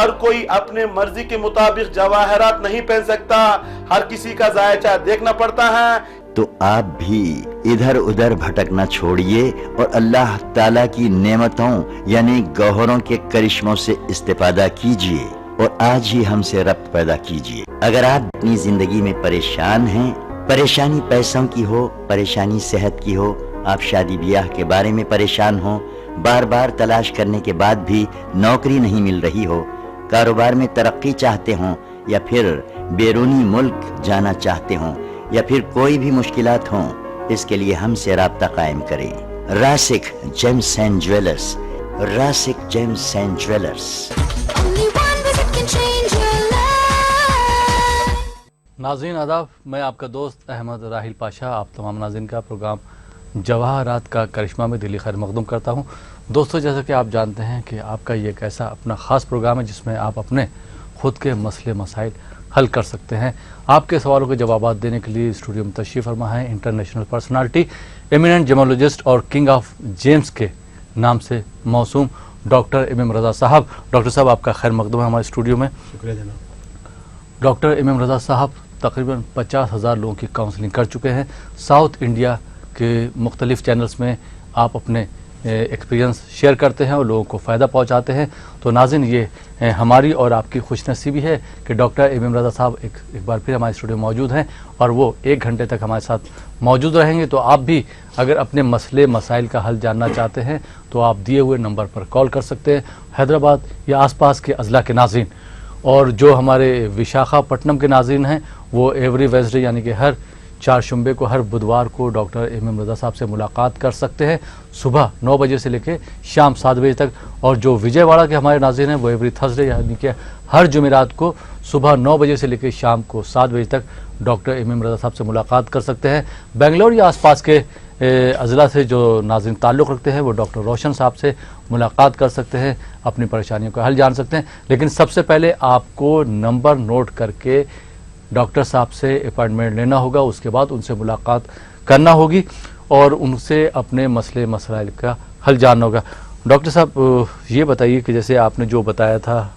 ہر کوئی اپنے مرضی کے مطابق جواہرات نہیں پہن سکتا، ہر کسی کا ذائقہ دیکھنا پڑتا ہے۔ تو آپ بھی ادھر ادھر بھٹکنا چھوڑیے اور اللہ تعالیٰ کی نعمتوں یعنی گوہروں کے کرشموں سے استفادہ کیجیے اور آج ہی ہم سے ربط پیدا کیجیے۔ اگر آپ اپنی زندگی میں پریشان ہیں، پریشانی پیسوں کی ہو، پریشانی صحت کی ہو، آپ شادی بیاہ کے بارے میں پریشان ہوں، بار بار تلاش کرنے کے بعد بھی نوکری نہیں مل رہی ہو، کاروبار میں ترقی چاہتے ہوں یا پھر بیرونی ملک جانا چاہتے ہوں یا پھر کوئی بھی مشکلات ہوں، اس کے لیے ہم سے رابطہ قائم کریں۔ راسک James and jewellers, Rasik James and jewellers. ناظرین آداب، میں آپ کا دوست احمد راحیل پاشا آپ تمام ناظرین کا پروگرام جواہرات کا کرشمہ میں دلی خیر مقدم کرتا ہوں۔ دوستو، جیسا کہ آپ جانتے ہیں کہ آپ کا یہ ایک ایسا اپنا خاص پروگرام ہے جس میں آپ اپنے خود کے مسئلے مسائل حل کر سکتے ہیں۔ آپ کے سوالوں کے جوابات دینے کے لیے اسٹوڈیو میں تشریف فرما ہے انٹرنیشنل پرسنالٹی، ایمیننٹ جیمولوجسٹ اور کنگ آف جیمز کے نام سے موسوم ڈاکٹر امام رضا صاحب۔ ڈاکٹر صاحب، آپ کا خیر مقدم ہے ہمارے اسٹوڈیو میں۔ شکریہ جناب۔ ڈاکٹر امام رضا صاحب تقریباً 50,000 لوگوں کی کاؤنسلنگ کر چکے ہیں۔ ساؤتھ انڈیا کے مختلف چینلز میں آپ اپنے ایکسپیرینس شیئر کرتے ہیں اور لوگوں کو فائدہ پہنچاتے ہیں۔ تو ناظرین، یہ ہماری اور آپ کی خوش نصیبی ہے کہ ڈاکٹر امام رضا صاحب ایک بار پھر ہمارے اسٹوڈیو میں موجود ہیں اور وہ 1 گھنٹے تک ہمارے ساتھ موجود رہیں گے۔ تو آپ بھی اگر اپنے مسئلے مسائل کا حل جاننا چاہتے ہیں تو آپ دیے ہوئے نمبر پر کال کر سکتے ہیں۔ حیدرآباد یا آس پاس کے اضلاع کے ناظرین اور جو ہمارے وشاکھا پٹنم کے ناظرین ہیں وہ ایوری ویزڈے یعنی کہ ہر 4 شنبے کو، ہر بدوار کو ڈاکٹر امام رضا صاحب سے ملاقات کر سکتے ہیں صبح 9 بجے سے لے کے شام 7 بجے تک۔ اور جو وجے واڑہ کے ہمارے ناظرین ہیں وہ ایوری تھرسڈے یعنی کہ ہر جمعرات کو صبح 9 بجے سے لے کے شام کو 7 بجے تک ڈاکٹر امام رضا صاحب سے ملاقات کر سکتے ہیں۔ بنگلور یا آس پاس کے اضلاع سے جو ناظرین تعلق رکھتے ہیں وہ ڈاکٹر روشن صاحب سے ملاقات کر سکتے ہیں، اپنی پریشانیوں کا حل جان سکتے ہیں۔ لیکن سب سے پہلے آپ کو نمبر نوٹ کر کے ڈاکٹر صاحب سے اپائنٹمنٹ لینا ہوگا، اس کے بعد ان سے ملاقات کرنا ہوگی اور ان سے اپنے مسئلے مسائل کا حل جاننا ہوگا۔ ڈاکٹر صاحب، یہ بتائیے کہ جیسے آپ نے جو بتایا تھا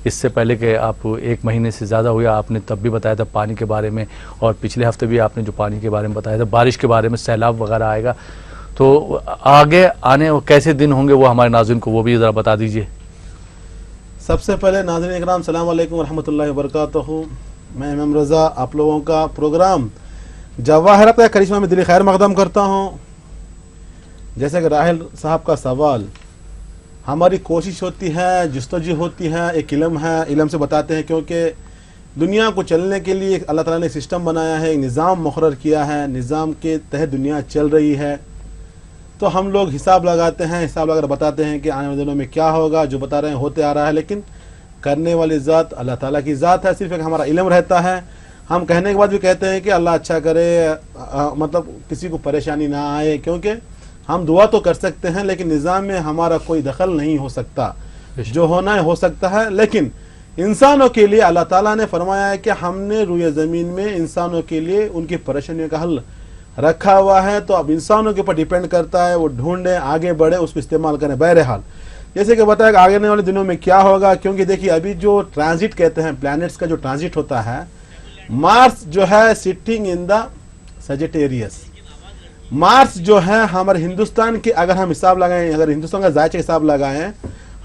اس سے پہلے کہ آپ 1 مہینے سے زیادہ ہویا، آپ نے تب بھی بتایا تھا پانی کے بارے میں، اور پچھلے ہفتے بھی آپ نے جو پانی کے بارے میں بتایا تھا، بارش کے بارے میں، سیلاب وغیرہ آئے گا، تو آگے آنے کیسے دن ہوں گے وہ ہمارے ناظرین کو وہ بھی ذرا بتا دیجیے۔ سب سے پہلے ناظرین اکرام، السلام علیکم ورحمۃ اللہ وبرکاتہ۔ میں امام رضا آپ لوگوں کا پروگرام جواہرات کا کرشمہ میں دلی خیر مقدم کرتا ہوں۔ جیسے کہ راحل صاحب کا سوال، ہماری کوشش ہوتی ہے، جستجو ہوتی ہے، ایک علم ہے، علم سے بتاتے ہیں، کیونکہ دنیا کو چلنے کے لیے اللہ تعالیٰ نے سسٹم بنایا ہے، ایک نظام مقرر کیا ہے، نظام کے تحت دنیا چل رہی ہے۔ تو ہم لوگ حساب لگاتے ہیں، حساب لگا کر بتاتے ہیں کہ آنے والے دنوں میں کیا ہوگا، جو بتا رہے ہیں ہوتے آ رہا ہے، لیکن کرنے والی ذات اللہ تعالیٰ کی ذات ہے، صرف ایک ہمارا علم رہتا ہے۔ ہم کہنے کے بعد بھی کہتے ہیں کہ اللہ اچھا کرے، مطلب کسی کو پریشانی نہ آئے، کیونکہ ہم دعا تو کر سکتے ہیں لیکن نظام میں ہمارا کوئی دخل نہیں ہو سکتا، جو ہونا ہے ہو سکتا ہے۔ لیکن انسانوں کے لیے اللہ تعالیٰ نے فرمایا ہے کہ ہم نے روئے زمین میں انسانوں کے لیے ان کی پریشانیوں کا حل رکھا ہوا ہے، تو اب انسانوں کے اوپر ڈیپینڈ کرتا ہے، وہ ڈھونڈیں، آگے بڑھیں، اس کو استعمال کریں۔ بہرحال جیسے کہ بتایا کہ آگے آنے والے دنوں میں کیا ہوگا، کیونکہ دیکھیے ابھی جو ٹرانزٹ کہتے ہیں، پلانٹس کا جو ٹرانزٹ ہوتا ہے، مارس جو ہے سٹنگ ان دا سیجیٹیریس، مارس جو ہے ہمارے ہندوستان کے، اگر ہم حساب لگائیں، اگر ہندوستان کا ذائچہ حساب لگائیں،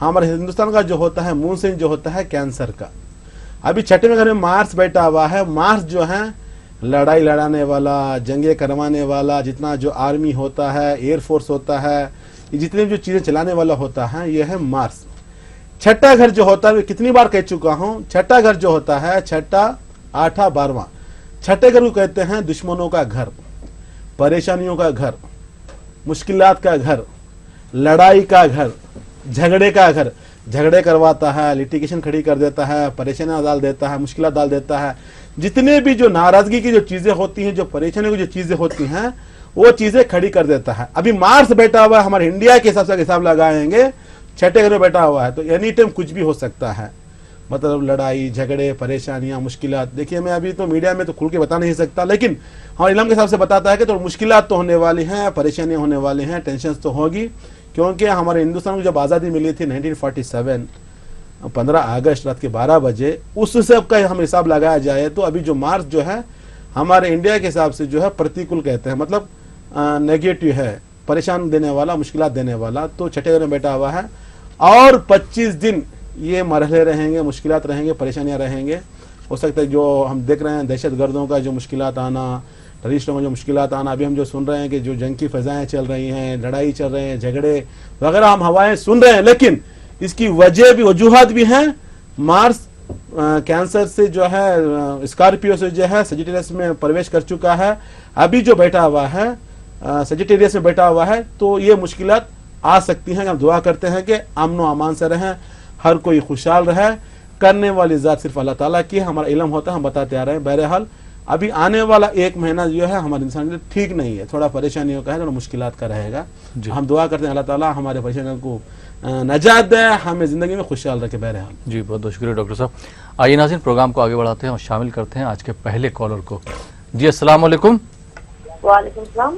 ہمارے ہندوستان کا جو ہوتا ہے مون سائن جو ہوتا ہے کینسر کا، ابھی چھٹے میں گھر میں مارس بیٹھا ہوا ہے۔ مارس جو ہے لڑائی لڑانے والا، جنگیں کروانے والا، جتنا جو آرمی ہوتا ہے، ایئر فورس ہوتا ہے، جتنے جو چیزیں چلانے والا ہوتا ہے، یہ ہے مارس۔ چھٹا گھر جو ہوتا ہے، میں کتنی بار کہہ چکا ہوں، چھٹا گھر جو ہوتا ہے، چھٹا، آٹھا، 12واں، چھٹے گھر کو کہتے ہیں دشمنوں کا گھر، پریشانیوں کا گھر، مشکلات کا گھر، لڑائی کا گھر، جھگڑے کا گھر، جھگڑے کرواتا ہے، لیٹیگیشن کھڑی کر دیتا ہے، پریشانیاں ڈال دیتا ہے، مشکلات ڈال دیتا ہے، جتنے بھی جو ناراضگی کی جو چیزیں ہوتی ہیں، جو پریشانیوں کی جو چیزیں ہوتی ہیں، وہ چیزیں کھڑی کر دیتا ہے۔ ابھی مارس بیٹھا ہوا ہے، ہمارے انڈیا کے حساب سے حساب لگائیں گے، چھٹے گھر میں بیٹھا ہوا ہے، تو اینی ٹائم کچھ بھی ہو سکتا ہے، مطلب لڑائی جھگڑے پریشانیاں مشکلات۔ دیکھیے میں ابھی تو میڈیا میں تو کھل کے بتا نہیں سکتا، لیکن ہمارے علم کے حساب سے بتاتا ہے کہ تو مشکلات تو ہونے والی ہیں، پریشانیاں ہونے والی ہیں، ٹینشنز تو ہوگی، کیونکہ ہمارے ہندوستان کو جب آزادی ملی تھی 1947، 15 अगस्त रात के 12 बजे उस सब का हम हिसाब लगाया जाए तो अभी जो मार्च जो है हमारे इंडिया के हिसाब से जो है प्रतिकूल कहते हैं, मतलब नेगेटिव है, परेशान देने वाला, मुश्किलात देने वाला, तो छठे घर में बैठा हुआ है और 25 दिन ये मरहले रहेंगे, मुश्किलात रहेंगे, परेशानियां रहेंगे। हो सकता है जो हम देख रहे हैं दहशत गर्दों का जो मुश्किलात आना, टेररिस्टों में जो मुश्किलात आना, अभी हम जो सुन रहे हैं कि जो जंग की फजाएं चल रही हैं, लड़ाई चल रहे हैं, झगड़े वगैरह हम हवाएं सुन रहे हैं, लेकिन इसकी वजह भी, वजूहात भी हैं। मार्स कैंसर से जो है, स्कॉर्पियो से जो है सजिटेरियस में प्रवेश कर चुका है, अभी जो बैठा हुआ है सजिटेरियस में बैठा हुआ है, तो ये मुश्किलात आ सकती हैं। हम दुआ करते हैं कि अमन व अमान से रहें, हर कोई खुशहाल रहे। करने वाली ज़ात सिर्फ अल्लाह ताला की, हमारा इल्म होता है, हम बताते आ रहे हैं। बहरहाल अभी आने वाला एक महीना जो है हमारे इंसान के लिए ठीक नहीं है, थोड़ा परेशानियों का है, थोड़ा मुश्किलात का रहेगा। हम दुआ करते हैं अल्लाह ताला हमारे परेशानियों को नजात दे, हमें ज़िंदगी में खुशहाल रखे। बहरहाल जी, बहुत बहुत शुक्रिया डॉक्टर साहब। आइए नाज़रीन, प्रोग्राम को आगे बढ़ाते हैं और शामिल करते हैं आज के पहले कॉलर को। जी अस्सलाम वालेकुम। वालेकुम सलाम।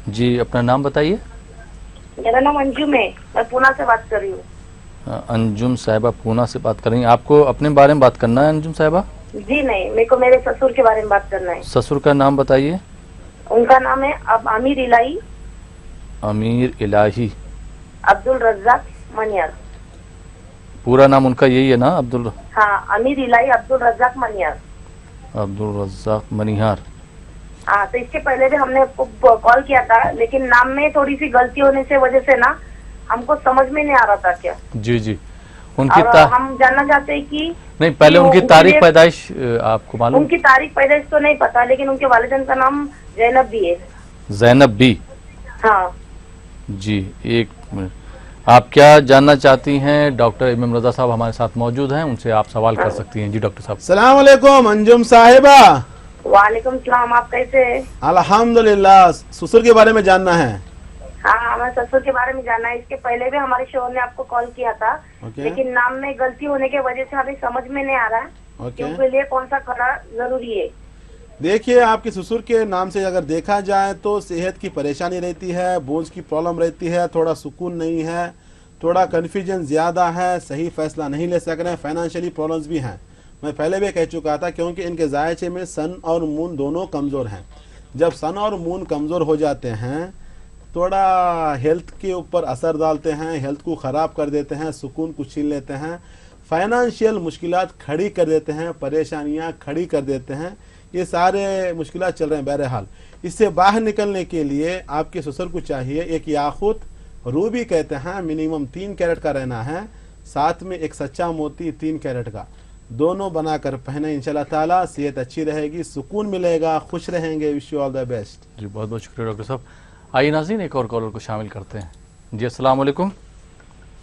जी, अपना नाम बताइए। मेरा नाम अंजुम है, मैं पूना से बात कर रही हूँ। अंजुम साहिबा पूना से बात कर रही हैं। आपको अपने बारे में बात करना है अंजुम साहिबा? जी नहीं, मेरे को मेरे ससुर के बारे में बात करना है। ससुर का नाम बताइए। उनका नाम है अब आमिर इलाही अमीर इलाही अब्दुल रज्जाक मनियार। पूरा नाम उनका यही है ना? अब्दुल? हाँ, अमीर इलाही अब्दुल रज्जाक मनियार। अब्दुल रज्जाक मनिहार। हाँ, तो इसके पहले भी हमने आपको कॉल किया था, लेकिन नाम में थोड़ी सी गलती होने से वजह से ना हमको समझ में नहीं आ रहा था क्या। जी जी, उनकी और हम जानना चाहते हैं कि नहीं, पहले कि उनकी वो तारीख मुझे- पैदाइश आपको मालूम? उनकी तारीख पैदाइश तो नहीं पता, लेकिन उनके वालिदैन का नाम जैनब भी है। जैनब बी। हाँ जी, एक मिनट। आप क्या जानना चाहती हैं? डॉक्टर इमाम रजा साहब हमारे साथ मौजूद हैं, उनसे आप सवाल कर सकती हैं। जी डॉक्टर साहब। अस्सलाम वालेकुम अंजुम साहिबा। वालेकुम सलाम, आप कैसे हैं? अल्हम्दुलिल्लाह। ससुर के बारे में जानना है? हाँ, हमें ससुर के बारे में जानना है। इसके पहले भी हमारे शोहर ने आपको कॉल किया था, ओके। लेकिन नाम में गलती होने की वजह से हमें समझ में नहीं आ रहा है ओके। कि उनके लिए कौन सा करना जरूरी है। देखिए, आपके ससुर के नाम से अगर देखा जाए तो सेहत की परेशानी रहती है, बोन्स की प्रॉब्लम रहती है, थोड़ा सुकून नहीं है, थोड़ा कन्फ्यूजन ज़्यादा है, सही फैसला नहीं ले सक रहे हैं, फाइनेंशियली प्रॉब्लम्स भी हैं। मैं पहले भी कह चुका था, क्योंकि इनके जायचे में सन और मून दोनों कमज़ोर हैं। जब सन और मून कमज़ोर हो जाते हैं, थोड़ा हेल्थ के ऊपर असर डालते हैं, हेल्थ को ख़राब कर देते हैं, सुकून को छीन लेते हैं, फाइनेंशियल मुश्किलात खड़ी कर देते हैं, परेशानियां खड़ी कर देते हैं। ये सारे मुश्किलात चल रहे हैं। बहरहाल इससे बाहर निकलने के लिए आपके ससुर को चाहिए एक याकूत, रूबी कहते हैं, मिनिमम 3 कैरेट का रहना है, साथ में एक सच्चा मोती 3 कैरेट का, दोनों बनाकर पहने। इंशाल्लाह ताला सेहत अच्छी रहेगी, सुकून मिलेगा, खुश रहेंगे। Wish you all the best. जी बहुत बहुत शुक्रिया डॉक्टर साहब। आइए नाज़रीन, एक और कॉलर को शामिल करते हैं। जी अस्सलाम वालेकुम।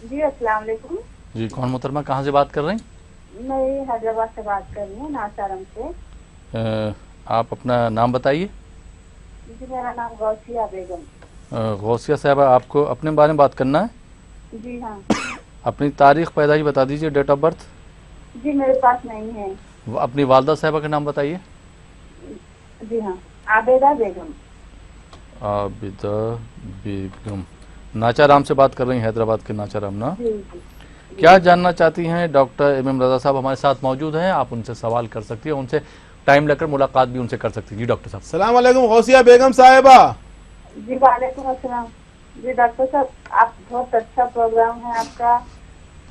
जी अस्सलाम वालेकुम। जी, कौन मोहतरमा, कहाँ से बात कर रही हैं? मैं हैदराबाद से बात कर रही हूँ, नासारम से। आप अपना नाम बताइए। जी मेरा नाम गौसिया बेगम। गौसिया साहबा, आपको अपने बारे में बात करना है? जी हाँ। अपनी तारीख पैदाइश बता दीजिए, डेट ऑफ बर्थ। जी मेरे पास नहीं है। अपनी वालदा साहबा का नाम बताइए। जी हाँ, आबेदा बेगम। आबिदा बेगम। नाचाराम से बात कर रही हैं, हैदराबाद के नाचाराम ना? जी जी। क्या जानना चाहती हैं? डॉक्टर इमाम रजा साहब हमारे साथ मौजूद हैं, आप उनसे सवाल कर सकती हैं, उनसे टाइम लेकर मुलाकात भी उनसे कर सकती हैं। जी डॉक्टर साहब। अस्सलाम वालेकुम गौसिया बेगम साहिबा। जी वालेकुम अस्सलाम। जी डॉक्टर साहब, आप बहुत अच्छा प्रोग्राम है आपका।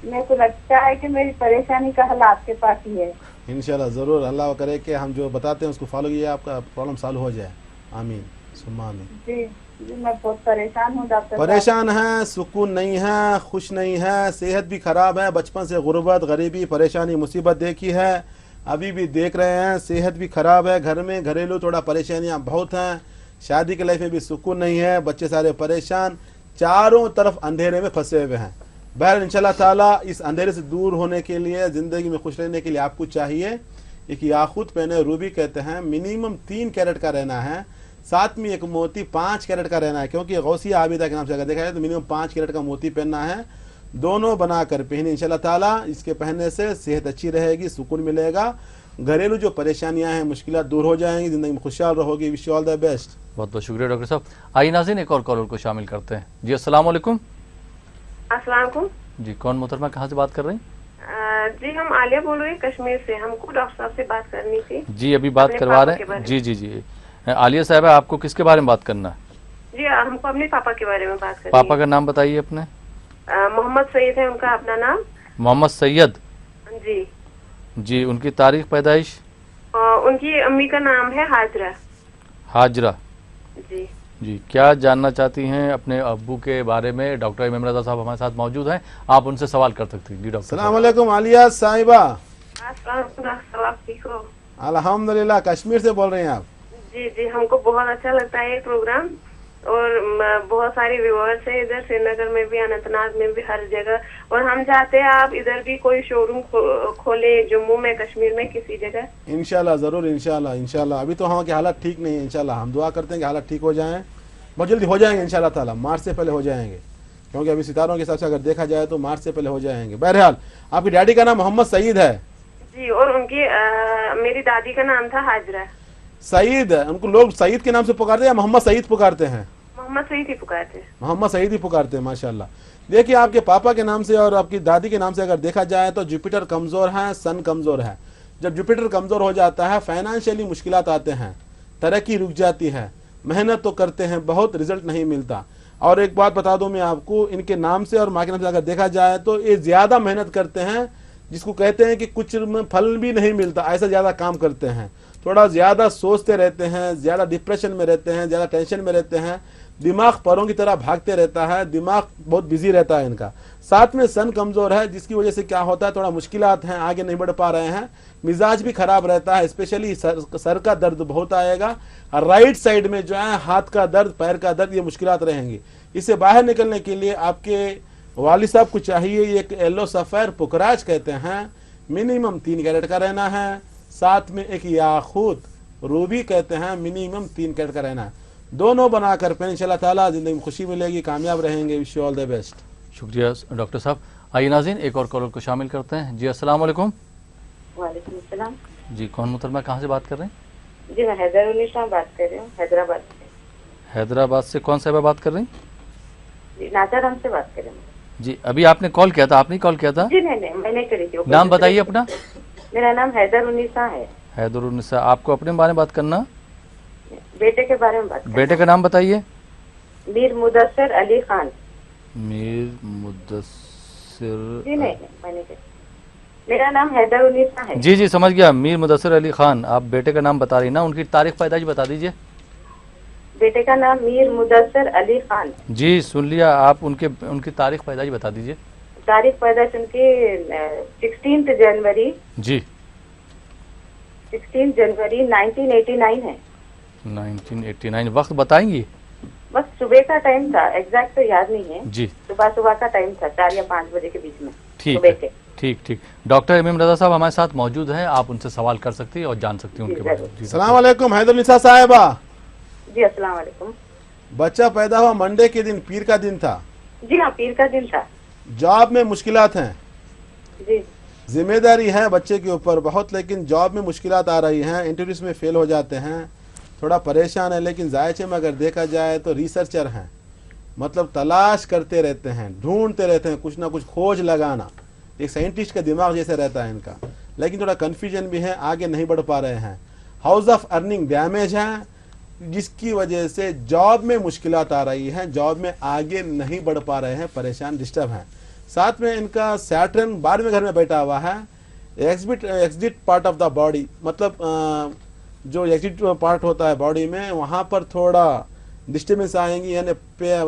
मेरे को लगता है कि मेरी परेशानी का हल आपके पास ही है। इंशाल्लाह ज़रूर, अल्लाह करे कि हम जो बताते हैं उसको फॉलो कीजिए, आपका प्रॉब्लम सॉल्व हो जाए। आमीन सुम्मा आमीन। जी जी, मैं बहुत परेशान हूँ डॉक्टर साहब। परेशान है, सुकून नहीं है, खुश नहीं है, सेहत भी खराब है, बचपन से गुर्बत, गरीबी, परेशानी, मुसीबत देखी है, अभी भी देख रहे हैं, सेहत भी खराब है, घर में घरेलू थोड़ा परेशानियां बहुत हैं, शादी के लाइफ में भी सुकून नहीं है, बच्चे सारे परेशान, चारों तरफ अंधेरे में फंसे हुए हैं। बहर इंशाल्लाह ताला इस अंधेरे से दूर होने के लिए, ज़िंदगी में खुश रहने के लिए आपको चाहिए एक याकूत पहने, रूबी कहते हैं, मिनिमम 3 कैरेट का रहना है, साथ में एक मोती 5 कैरेट का रहना है, क्योंकि गौसिया आबिदा के नाम से अगर देखा जाए तो मिनिमम 5 कैरेट का मोती पहनना है, दोनों बनाकर पहने। इंशाल्लाह ताला इसके पहनने से सेहत अच्छी रहेगी, सुकून मिलेगा, घरेलू जो परेशानियां हैं, मुश्किलात दूर हो जाएंगी, ज़िंदगी में खुशहाल रहोगी। Wish you all the best. बहुत बहुत शुक्रिया डॉक्टर साहब। आइए नाज़रीन, एक और कॉलर को शामिल करते हैं। जी अस्सलाम वालेकुम। अस्सलाम वालेकुम। जी, कौन मोहतरमा, कहाँ से बात कर रही हैं? جی ہم عالیہ بول رہے ہیں کشمیر سے. ہم کو ڈاکٹر صاحب سے بات کرنی تھی. جی ابھی بات اپنے کروا پاپا رہے کے بارے ہیں. میں. جی جی جی عالیہ صاحبہ آپ کو کس کے بارے میں بات کرنا ہے؟ جی ہم کو اپنے پاپا کے بارے میں بات کرنی پاپا کا نام بتائیے اپنے. محمد سعید ہے ان کا اپنا نام. محمد سید. جی. جی ان کی تاریخ پیدائش؟ ان کی امی کا نام ہے حاجرہ. حاجرہ. جی. جی کیا جاننا چاہتی ہیں اپنے ابو کے بارے میں؟ ڈاکٹر امام رضا صاحب ہمارے ساتھ موجود ہیں, آپ ان سے سوال کر سکتی ہیں. جی ڈاکٹر السلام علیکم عالیہ صاحبہ. آپ ٹھیک ہو؟ الحمدللہ. کشمیر سے بول رہے ہیں آپ؟ جی جی ہم کو بہت اچھا لگتا ہے یہ پروگرام, اور بہت سارے ویورز ہیں ادھر سری نگر میں بھی, اننت ناگ میں بھی, ہر جگہ. اور ہم چاہتے ہیں آپ ادھر بھی کوئی شو روم کھولے, جموں میں, کشمیر میں, کسی جگہ. انشاءاللہ ضرور. انشاءاللہ ابھی تو ہم کے حالات ٹھیک نہیں ہیں. انشاءاللہ ہم دعا کرتے ہیں کہ حالات ٹھیک ہو جائیں, بہت جلدی ہو جائیں گے انشاءاللہ تعالی. مارچ سے پہلے ہو جائیں گے, کیونکہ ابھی ستاروں کے حساب سے اگر دیکھا جائے تو مارچ سے پہلے ہو جائیں گے. بہرحال آپ کی ڈیڈی کا نام محمد سعید ہے؟ جی. اور ان کی میری دادی کا نام تھا حاجرہ. سعید. ان کو لوگ سعید کے نام سے پکارتے ہیں یا محمد سعید پکارتے ہیں؟ محمد سعید ہی پکارتے. محمد سعید ہی پکارتے ہیں. ماشاءاللہ. دیکھیے آپ کے پاپا کے نام سے اور آپ کی دادی کے نام سے اگر دیکھا جائے تو جوپیٹر کمزور ہے, سن کمزور ہے. جب جوپیٹر کمزور ہو جاتا ہے فائنانشیلی مشکلات آتے ہیں, ترقی رک جاتی ہے, محنت تو کرتے ہیں بہت, رزلٹ نہیں ملتا. اور ایک بات بتا دوں میں آپ کو, ان کے نام سے اور ماں کے نام سے اگر دیکھا جائے تو یہ زیادہ محنت کرتے ہیں, جس کو کہتے ہیں کہ کچھ میں پھل بھی نہیں ملتا, ایسا زیادہ کام کرتے ہیں. تھوڑا زیادہ سوچتے رہتے ہیں, زیادہ ڈپریشن میں رہتے ہیں, زیادہ ٹینشن میں رہتے ہیں, دماغ پروں کی طرح بھاگتے رہتا ہے, دماغ بہت بزی رہتا ہے ان کا. ساتھ میں سن کمزور ہے, جس کی وجہ سے کیا ہوتا ہے تھوڑا مشکلات ہیں, آگے نہیں بڑھ پا رہے ہیں, مزاج بھی خراب رہتا ہے, اسپیشلی سر کا درد بہت آئے گا, رائٹ سائڈ میں جو ہے ہاتھ کا درد, پیر کا درد, یہ مشکلات رہیں گی. اس سے باہر نکلنے کے لیے آپ کے والد صاحب کو چاہیے ایک ایلو سفیر پکراج کہتے ہیں, منیمم 3 کیرٹ کا رہنا ہے. ساتھ میں ایک یاقوت روبی کہتے ہیں, منیمم 3 کیرٹ کا رہنا ہے. دونوں بنا کر پہن انشاءاللہ تعالیٰ زندگی میں خوشی ملے گی, کامیاب رہیں گے. Wish you all the best. شکریہ ڈاکٹر صاحب. آئیے ناظرین ایک اور کالر کو شامل کرتے ہیں. جی السلام علیکم. وعلیکم السلام. جی کون محترمہ, کہاں سے بات کر رہے ہیں؟ جی میں حیدرالنسا بات کر رہی ہوں, حیدرآباد سے. حیدرآباد سے کون صاحبہ بات کر رہی ہیں؟ جی ناچارم سے بات کر رہی ہوں. جی ابھی آپ نے کال کیا تھا, آپ نے کال کیا تھا؟ جی نہیں میں نے کری تھی. نام بتائیے اپنا. میرا نام حیدرالنسا ہے. حیدرالنساء. آپ کو اپنے بارے میں بات کرنا؟ بیٹے کے بارے میں بات کرنا. بیٹے کا نام بتائیے. میر مدثر علی خان. میر مدثر. جی نہیں میں نے کری. میرا نام حیدرالنسا ہے. جی جی سمجھ گیا, میر مدثر علی خان. آپ بیٹے کا نام بتا رہی نا, ان کی تاریخ پیدائش بتا دیجئے. بیٹے کا نام میر مدثر علی خان. جی سن لیا. آپ ان کی تاریخ پیدائش بتا دیجئے. تاریخ پیدائش ان کی 16 جنوری. جی 16 جنوری 1989 ہے. 1989. وقت بتائیں گی؟ بس صبح کا ٹائم تھا, ایگزیکٹ تو یاد نہیں ہے. جی صبح کا ٹائم تھا, 4 یا 5 بجے کے بیچ میں. ٹھیک صبح کے. ٹھیک ٹھیک. ڈاکٹر امام رضا صاحب ہمارے ساتھ موجود ہیں, آپ ان سے سوال کر سکتی ہیں اور جان سکتی ہیں ان کے بارے میں. السلام علیکم حیدرالنساء صاحبہ. جی السلام علیکم. بچہ پیدا ہوا منڈے کے دن, پیر کا دن تھا. جی ہاں پیر کا دن تھا. جاب میں مشکلات ہیں, جی ذمہ داری ہے بچے کے اوپر بہت, لیکن جاب میں مشکلات آ رہی ہیں, انٹرویوز میں فیل ہو جاتے ہیں, تھوڑا پریشان ہے. لیکن ذائچے میں اگر دیکھا جائے تو ریسرچر ہیں, مطلب تلاش کرتے رہتے ہیں, ڈھونڈتے رہتے ہیں, کچھ نہ کچھ کھوج لگانا. ایک سائنٹسٹ کا دماغ جیسے رہتا ہے ان کا, لیکن تھوڑا کنفیوژن بھی ہے, آگے نہیں بڑھ پا رہے ہیں. ہاؤس آف ارننگ ڈیمیج ہے, جس کی وجہ سے جاب میں مشکلات آ رہی ہیں, جاب میں آگے نہیں بڑھ پا رہے ہیں, پریشان, ڈسٹرب ہیں. ساتھ میں ان کا سیٹرن 12ویں گھر میں بیٹھا ہوا ہے. Exit part of the body, مطلب جو ایگزٹ پارٹ ہوتا ہے باڈی میں, وہاں پر تھوڑا ڈسٹربنس آئیں گی, یعنی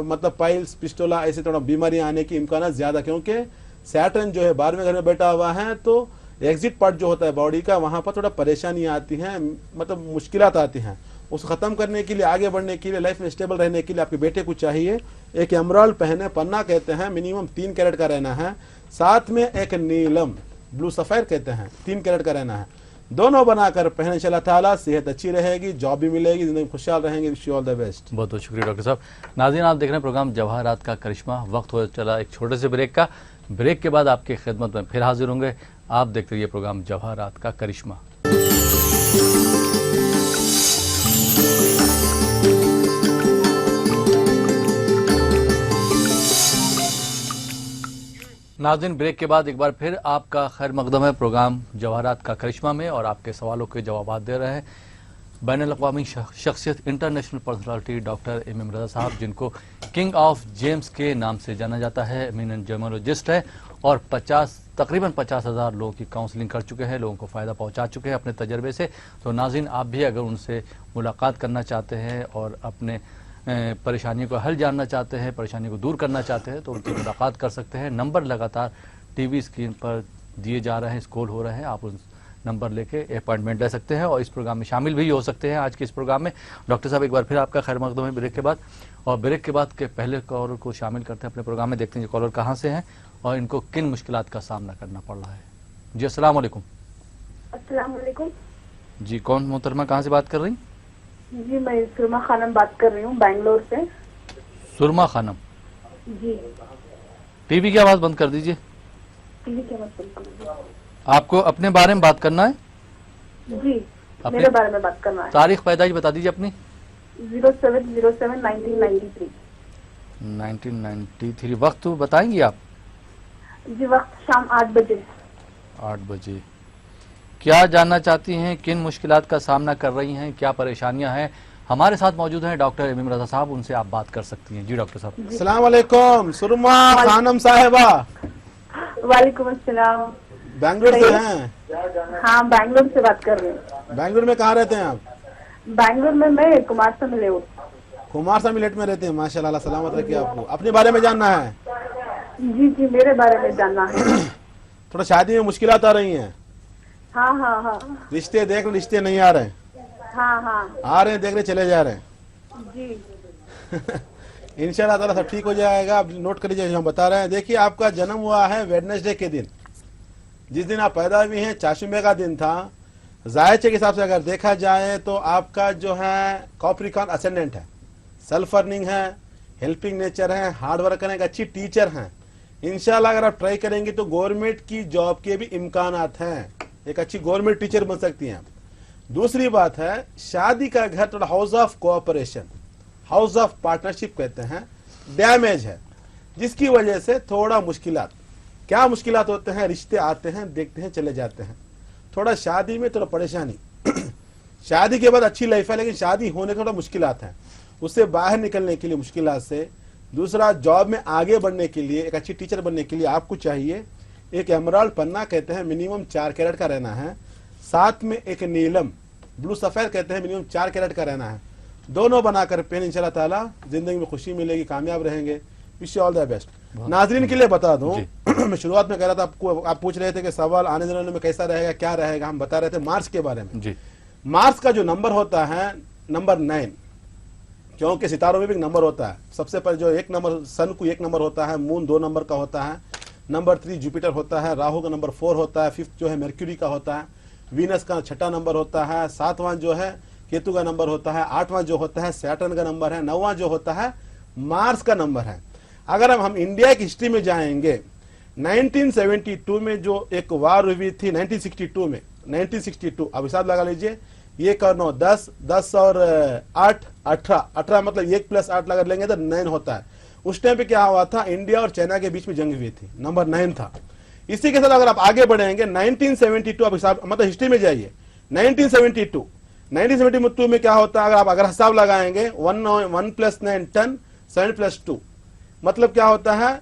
مطلب پائلس, پسٹولا, ایسے تھوڑا بیماریاں آنے کی امکانات زیادہ, کیونکہ سیٹرن جو ہے 12ویں گھر میں بیٹھا ہوا ہے. تو ایگزٹ پارٹ جو ہوتا ہے باڈی کا, وہاں پر تھوڑا پریشانیاں آتی ہیں, مطلب مشکلات آتی ہیں. اس کو ختم کرنے کے لیے, آگے بڑھنے کے لیے, لائف میں اسٹیبل رہنے کے لیے آپ کے بیٹے کو چاہیے ایک ایمرالڈ پہنے, پنا کہتے ہیں, منیمم 3 کیرٹ کا رہنا ہے. ساتھ میں ایک نیلم, بلو سفیر کہتے ہیں, 3 کیرٹ کا رہنا ہے. دونوں بنا کر پہنے انشاءاللہ تعالیٰ, صحت اچھی رہے گی, جاب بھی ملے گی, زندگی میں خوشحال رہیں گے. Wish you all the best. بہت بہت شکریہ ڈاکٹر صاحب. ناظرین آپ دیکھ رہے ہیں پروگرام جواہرات کا کرشمہ. وقت ہو چلا ایک چھوٹے سے بریک کا. بریک کے بعد آپ کی خدمت میں پھر حاضر ہوں گے. آپ دیکھتے رہیے پروگرام جواہرات کا کرشمہ. नाज़रीन, ब्रेक के बाद एक बार फिर आपका खैर मकदम है प्रोग्राम जवाहरात का करिश्मा में, और आपके सवालों के जवाब दे रहे हैं बैनुल-अक़वामी शख्सियत इंटरनेशनल पर्सनालिटी डॉक्टर एम रज़ा साहब, जिनको किंग ऑफ जेम्स के नाम से जाना जाता है। एमिनेंट जेमोलॉजिस्ट है और तकरीबन 50,000 लोगों की काउंसलिंग कर चुके हैं, लोगों को फ़ायदा पहुंचा चुके हैं अपने तजर्बे से। तो नाज़रीन, आप भी अगर उनसे मुलाकात करना चाहते हैं और अपने परेशानियों का हल जानना चाहते हैं, परेशानी को दूर करना चाहते हैं, तो उनकी मुलाकात कर सकते हैं। नंबर लगातार टीवी स्क्रीन पर दिए जा रहे हैं, स्क्रॉल हो रहे हैं, आप उन नंबर लेके अपॉइंटमेंट ले सकते हैं और इस प्रोग्राम में शामिल भी हो सकते हैं। आज के इस प्रोग्राम में डॉक्टर साहब एक बार फिर आपका खैर मकदम है ब्रेक के बाद, और ब्रेक के बाद के पहले कॉलर को शामिल करते हैं अपने प्रोग्राम में। देखते हैं कॉलर कहाँ से हैं और इनको किन मुश्किलात का सामना करना पड़ रहा है। जी अस्सलाम वालेकुम। अस्सलाम वालेकुम। जी, कौन मोहतरमा, कहाँ से बात कर रही? जी, मैं सुरमा खानम बात कर रही हूँ बैंगलोर से। सुरमा खानम जी। टीवी की आवाज़ बंद कर दीजिए। टीवी की आवाज़ बंद कर दीजिए। आपको अपने बारे में बात करना है? जी, मेरे बारे में बात करना है। तारीख पैदाइश बता दीजिए अपनी। 07/07/1993। 1993। वक्त तो बताएंगी आप? जी, वक्त शाम 8 बजे। 8 बजे। क्या जानना चाहती हैं, किन मुश्किलात का सामना कर रही हैं, क्या परेशानियां हैं? हमारे साथ मौजूद हैं डॉक्टर एम रज़ा साहब, उनसे आप बात कर सकती हैं। जी डॉक्टर साहब। अस्सलाम वालेकुम सुरमा खानम साहिबा। वालेकुम अस्सलाम। बैंगलोर से हैं? हाँ, बैंगलोर से बात कर रही हूँ। बैंगलोर में कहाँ रहते हैं आप? बैंगलोर में मैं कुमार कुमार मिलेट में रहते हैं। माशाल्लाह, अल्लाह सलामत रखे आपको। अपने बारे में जानना है? जी जी, मेरे बारे में जानना है। थोड़ा शादी में मुश्किलात आ रही हैं। हाँ हाँ हाँ। रिश्ते देख रहे, रिश्ते नहीं आ रहे। हाँ हाँ। आ रहे हैं, देख रहे, चले जा रहे हैं। जी। इंशाल्लाह ताला सब ठीक हो जाएगा। आप नोट कर लीजिए, हम बता रहे हैं। देखिए, आपका जन्म हुआ है वेडनेसडे के दिन, जिस दिन आप पैदा हुई हैं चाशुमे का दिन था। जायचे के हिसाब से अगर देखा जाए तो आपका जो है कॉप्रिकॉन असेंडेंट है, सेल्फ अर्निंग है, हेल्पिंग नेचर है, हार्ड वर्क करेंगे, अच्छी टीचर हैं। इंशाल्लाह अगर आप ट्राई करेंगे तो गवर्नमेंट की जॉब के भी इम्कानात हैं, एक अच्छी गवर्नमेंट टीचर बन सकती हैं। दूसरी बात है, शादी का घर थोड़ा house of cooperation, house of partnership कहते हैं, डैमेज है, जिसकी वजह से थोड़ा मुश्किलात। क्या मुश्किलात होते हैं? रिश्ते आते हैं, देखते हैं, चले जाते हैं। थोड़ा शादी में थोड़ा परेशानी। शादी के बाद अच्छी लाइफ है, लेकिन शादी होने थोड़ा मुश्किलात हैं, उससे बाहर निकलने के लिए मुश्किलात से। दूसरा, जॉब में आगे बढ़ने के लिए, एक अच्छी टीचर बनने के लिए आपको चाहिए एक एमराल्ड पन्ना कहते हैं, मिनिमम 4 कैरेट का रहना है। साथ में एक नीलम ब्लू सफेद कहते हैं, मिनिमम 4 कैरेट का रहना है। दोनों बनाकर पहन, इंशाल्लाह ताला जिंदगी में खुशी मिलेगी, कामयाब रहेंगे। Wish you all the best. नाजरीन के लिए बता दूं, मैं शुरुआत में कह रहा था आपको, आप पूछ रहे थे कि सवाल आने दिनों में कैसा रहेगा, क्या रहेगा। हम बता रहे थे मार्स के बारे में। जी। मार्स का जो नंबर होता है नंबर 9, क्योंकि सितारों में भी नंबर होता है। सबसे पहले जो 1 नंबर, सन को 1 नंबर होता है, मून 2 नंबर का होता है, नंबर 3 जुपिटर होता है, राहु का नंबर 4 होता है, 5th जो है मर्क्यूरी का होता है, वीनस का 6ठा नंबर होता है, 7वां जो है केतु का नंबर होता है, 8वां जो होता है सैटर्न का नंबर है, 9वां जो होता है मार्स का नंबर है। अगर हम इंडिया की हिस्ट्री में जाएंगे, 1972 में जो एक वार हुई थी, 1962 में, 1962 अब हिसाब लगा लीजिए, ये कर 9 10 10 और 8 18 मतलब 1 + 8 लगा लेंगे तो 9 होता है। उस टाइम पे क्या हुआ था, इंडिया और चाइना के बीच में जंग हुई थी, नंबर 9 था। इसी के साथ अगर आप आगे बढ़ेंगे 1972, आप हिसाब मतलब हिस्ट्री में जाइए, 1972 में क्या होता है, अगर हिसाब लगाएंगे 1 + 9 10, 7 + 2 मतलब क्या होता है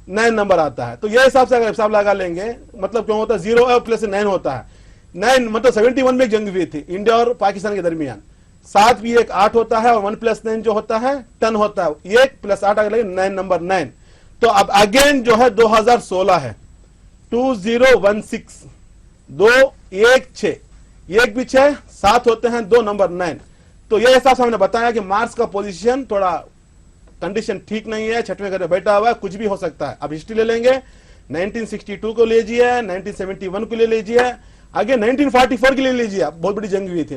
9 नंबर आता है। तो ये हिसाब से अगर हिसाब लगा लेंगे, मतलब क्यों होता है 0 और +9 होता है। 9 मतलब 71 में जंग हुई थी इंडिया और पाकिस्तान के दरमियान। 7 भी 1 8 होता है और 1 + 9 जो होता है 10 होता है। 1 + 8 अगर लगे 9 नंबर 9। तो अब अगेन जो है 2016 है, 2016 2 1 6 1 भी 6 7 होते हैं, 2 नंबर 9। तो ये हिसाब से हमने बताया कि मार्स का पोजीशन थोड़ा कंडीशन ठीक नहीं है, 6वें घर में बैठा हुआ है, कुछ भी हो सकता है। अब हिस्ट्री ले लेंगे, 1962 को लीजिए, 1971 को ले लीजिए, आगे 1944 के लिए लीजिए, बहुत बड़ी जंग हुई थी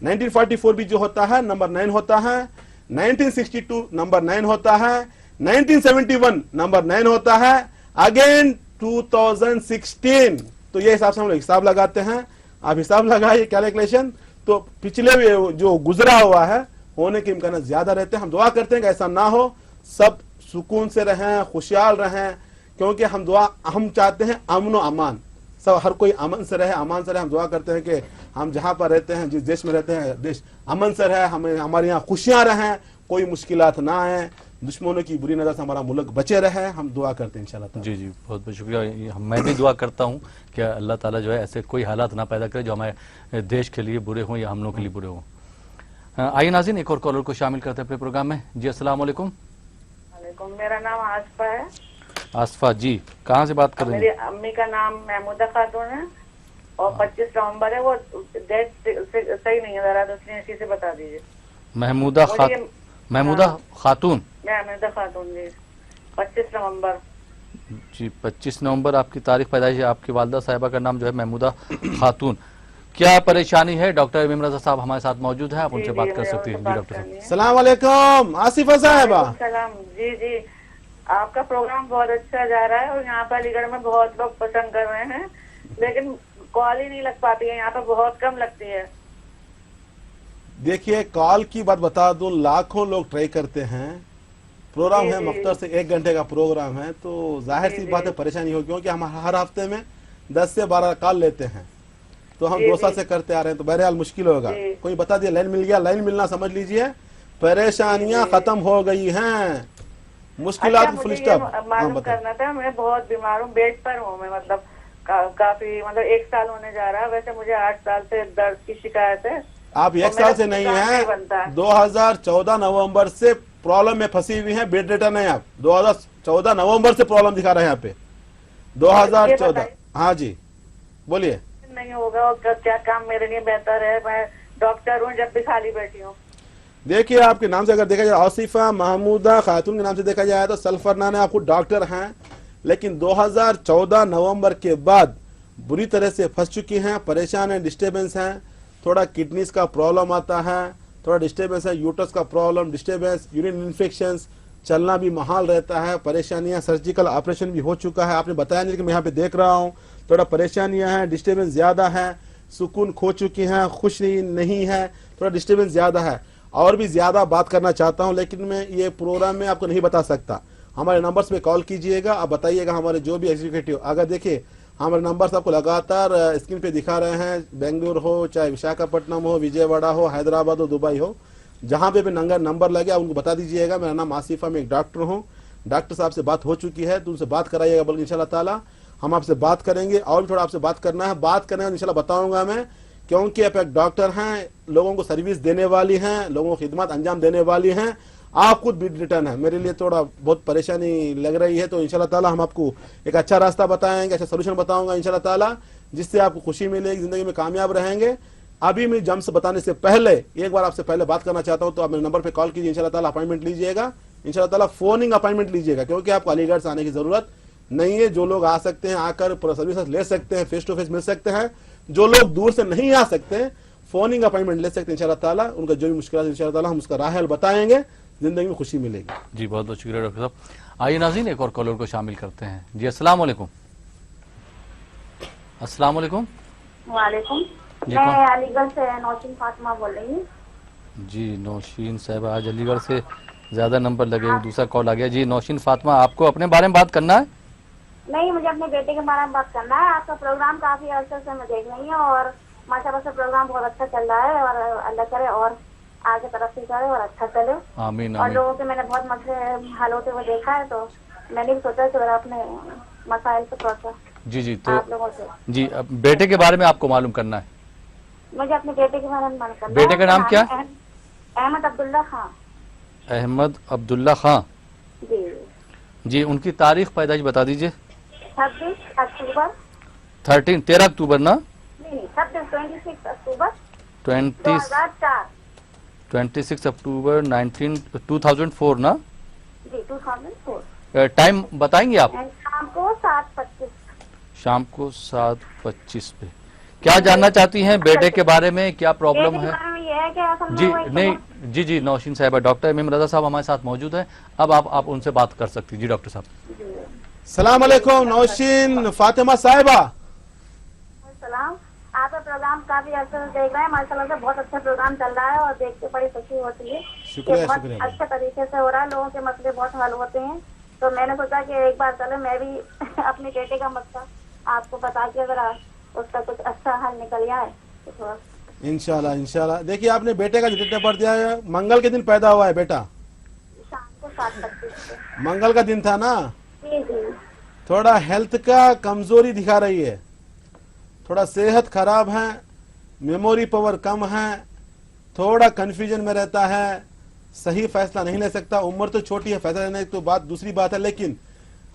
1944 भी जो होता है नंबर 9 होता है, 1962 नंबर 9 होता है, 1971 नंबर 9 होता है, अगेन 2016। तो ये हिसाब से हम लोग हिसाब लगाते हैं। आप हिसाब लगाइए कैलकुलेशन, तो पिछले जो गुजरा हुआ है होने के इम्कान ज्यादा रहते हैं। हम दुआ करते हैं कि ऐसा ना हो, सब सुकून से रहें, खुशहाल रहें, क्योंकि हम चाहते हैं अमन व अमान, सब हर कोई अमन से रहे, अमान से रहे। हम दुआ करते हैं कि हम जहाँ पर रहते हैं, जिस देश में रहते हैं, देश अमन से रहे, हमें हमारे यहाँ खुशियाँ रहें, कोई मुश्किलात ना आए, दुश्मनों की बुरी नज़र से हमारा मुल्क बचे रहे। हम दुआ करते हैं इंशाल्लाह ताला। जी जी, बहुत बहुत शुक्रिया। मैं भी दुआ करता हूँ कि अल्लाह ताला जो है ऐसे कोई हालात ना पैदा करे जो हमारे देश के लिए बुरे हों या हम लोगों के लिए बुरे हों। आइए नाज़रीन, एक और कॉलर को शामिल करते हैं अपने प्रोग्राम में। जी अस्सलाम वालेकुम। मेरा नाम आसफा है। आसफा जी, कहाँ से बात कर रही मेरी हैं? अम्मी का नाम महमूदा खातून है और 25 नवंबर है। वो डेट सही नहीं है जरा, तो इसलिए इसी से बता दीजिए। महमूदा खातून। महमूदा खातून जी, 25 नवंबर जी, 25 नवंबर आपकी तारीख पैदाइश है। आपकी वालदा साहिबा का नाम जो है महमूदा खातून। क्या परेशानी है? डॉक्टर इमाम रजा साहब हमारे साथ मौजूद हैं, आप उनसे बात कर सकती हैं। जी डॉक्टर साहब। अस्सलाम वालेकुम आसिफा साहिबा। सलाम। जी जी, आपका प्रोग्राम बहुत अच्छा जा रहा है और यहाँ पर अलीगढ़ में बहुत लोग पसंद कर रहे हैं, लेकिन कॉल ही नहीं लग पाती है, यहाँ पर बहुत कम लगती है। देखिए, कॉल की बात बता दूं, लाखों लोग ट्राई करते हैं। प्रोग्राम है मख्तर से 1 घंटे का प्रोग्राम है, तो जाहिर सी बात है परेशानी होगी, क्योंकि हम हर हफ्ते में 10 से 12 कॉल लेते हैं, तो हम 2 साल से करते आ रहे हैं, तो बहरहाल मुश्किल होगा। कोई बता दिया लाइन मिल गया, लाइन मिलना समझ लीजिए परेशानियां खत्म हो गई हैं, मुश्किलात फुल स्टॉप। मालूम करना था, मैं बहुत बीमार हूँ, बेड पर हूँ मैं, मतलब काफी, मतलब 1 साल होने जा रहा है। वैसे मुझे 8 साल से दर्द की शिकायत है। आप 1 साल से नहीं है, 2014 नवंबर से प्रॉब्लम में फंसी हुई है, बेड रिटर्न है। आप 2014 नवंबर से प्रॉब्लम दिखा रहे हैं यहाँ पे, 2014। हाँ जी बोलिए। नहीं होगा और क्या काम मेरे लिए बेहतर है? मैं डॉक्टर हूँ, जब भी खाली बैठी हूँ। देखिए, आपके नाम से अगर देखा जाए, आसिफा महमूदा खातून के नाम से देखा जाए तो सल्फरनान आपको डॉक्टर हैं, लेकिन 2014 नवंबर के बाद बुरी तरह से फंस चुकी हैं, परेशान है, डिस्टर्बेंस है, थोड़ा किडनीज का प्रॉब्लम आता है, थोड़ा डिस्टर्बेंस है, यूट्रस का प्रॉब्लम, डिस्टर्बेंस, यूरिन इन्फेक्शंस, चलना भी महाल रहता है, परेशानियां, सर्जिकल ऑपरेशन भी हो चुका है। आपने बताया नहीं कि मैं यहाँ पे देख रहा हूँ, थोड़ा परेशानियां हैं, डिस्टर्बेंस ज्यादा है, सुकून खो चुकी हैं, खुश नहीं है, थोड़ा डिस्टर्बेंस ज्यादा है। और भी ज्यादा बात करना चाहता हूं, लेकिन मैं ये प्रोग्राम में आपको नहीं बता सकता। हमारे नंबर्स पे कॉल कीजिएगा, आप बताइएगा हमारे जो भी एग्जीक्यूटिव, अगर देखिए हमारे नंबर्स आपको लगातार स्क्रीन पे दिखा रहे हैं, बेंगलुरु हो, चाहे विशाखापट्टनम हो, विजयवाड़ा हो, हैदराबाद हो, दुबई हो, जहां पे भी नंबर लगे आप उनको बता दीजिएगा। मेरा नाम आसिफा, मैं एक डॉक्टर हूँ, डॉक्टर साहब से बात हो चुकी है, तो उनसे बात कराइएगा, बल्कि इंशाल्लाह ताला हम आपसे बात करेंगे। और भी थोड़ा आपसे बात करना है, बात करने इंशाल्लाह बताऊंगा मैं, क्योंकि आप एक डॉक्टर हैं, लोगों को सर्विस देने वाली हैं, लोगों को खिदमत अंजाम देने वाली हैं। आप खुद बेड रिटर्न है, मेरे लिए थोड़ा बहुत परेशानी लग रही है, तो इंशाल्लाह ताला हम आपको एक अच्छा रास्ता बताएंगे, अच्छा सोल्यूशन बताऊंगा इंशाल्लाह ताला, जिससे आपको खुशी मिलेगी, जिंदगी में कामयाब रहेंगे। अभी मैं जम से बताने से पहले एक बार आपसे पहले बात करना चाहता हूं, तो आप मेरे नंबर पे कॉल कीजिए, इंशाल्लाह ताला अपॉइंटमेंट लीजिएगा, इंशाल्लाह ताला फोनिंग अपॉइंटमेंट लीजिएगा, क्योंकि आपको अलीगढ़ से आने की जरूरत नहीं है। जो लोग आ सकते हैं आकर सर्विसेज ले सकते हैं, फेस टू फेस मिल सकते हैं। जो लोग दूर से नहीं आ सकते, फोनिंग अपॉइंटमेंट ले सकते हैं इंशाल्लाह ताला। उनका जो भी मुश्किल है इंशाल्लाह ताला हम उसका राह हल बताएंगे, जिंदगी में खुशी मिलेगी। जी बहुत बहुत शुक्रिया डॉक्टर साहब। आइए नाज़रीन, एक और कॉलर को शामिल करते हैं। जी अस्सलाम वालेकुम। अस्सलाम वालेकुम। वालेकुम। जी, मैं कौन? अलीगढ़ से नौशीन फातिमा बोल रही हूँ। जी नौशीन साहब, आज अलीगढ़ से ज़्यादा नंबर लगे, दूसरा कॉल आ गया। जी नौशीन फातिमा, आपको अपने बारे में बात करना है? नहीं, मुझे अपने बेटे के बारे में बात करना है। आपका प्रोग्राम काफी अरसे से मैं देख रही हूँ और माशाल्लाह से प्रोग्राम बहुत अच्छा चल रहा है, और अल्लाह करे और आगे तरक्की करे और अच्छा चले। आमीन और आमीन। लोगों के मैंने बहुत मसले हल होते हुए देखा है, तो मैंने भी सोचा कि मेरा अपने मसाइल से थोड़ा सा जी जी, तो आप लोगों से जी अब बेटे के बारे में आपको मालूम करना है। मुझे अपने बेटे के बारे में बात करना है। बेटे का नाम क्या? अहमद अब्दुल्ला खान। अहमद अब्दुल्ला खां जी जी, उनकी तारीख पैदाइश बता दीजिए। 26 अक्टूबर 13 अक्टूबर ना? नहीं, 26 अक्टूबर 2004 26 अक्टूबर 2004 ना? जी 2004। टाइम बताएंगे आप? शाम को 7:25। शाम को 7:25 पे। क्या जानना चाहती हैं बेटे के बारे में, क्या प्रॉब्लम है? ये है कि असल में जी वो एक नहीं, जी जी नौशीन साहिबा, डॉक्टर इमाम रजा साहब हमारे साथ मौजूद हैं, अब आप उनसे बात कर सकती हैं। जी डॉक्टर साहब। सलाम अलैकुम नौशीन फातिमा साहिबा। सलाम। आपका प्रोग्राम काफी अच्छे से देख रहे हैं, माशाल्लाह से बहुत अच्छा प्रोग्राम चल रहा है और देख के बड़ी खुशी होती है। शुक्रिया, बहुत शुक्रिया। अच्छे तरीके से हो रहा है, लोगों के मसले बहुत हल होते हैं, तो मैंने सोचा कि एक बार चलो मैं भी अपने बेटे का मसला आपको बता के अगर उसका कुछ अच्छा हल निकल जाए तो थोड़ा। इंशाल्लाह इंशाल्लाह। देखिए आपने बेटे का डेट ऑफ बर्थ दिया है, मंगल के दिन पैदा हुआ है बेटा, शाम को 7:25 मंगल का दिन था ना। जी जी। थोड़ा हेल्थ का कमजोरी दिखा रही है, थोड़ा सेहत खराब है, मेमोरी पावर कम है, थोड़ा कंफ्यूजन में रहता है, सही फैसला नहीं ले सकता। उम्र तो छोटी है, फैसला लेने की तो बात दूसरी बात है, लेकिन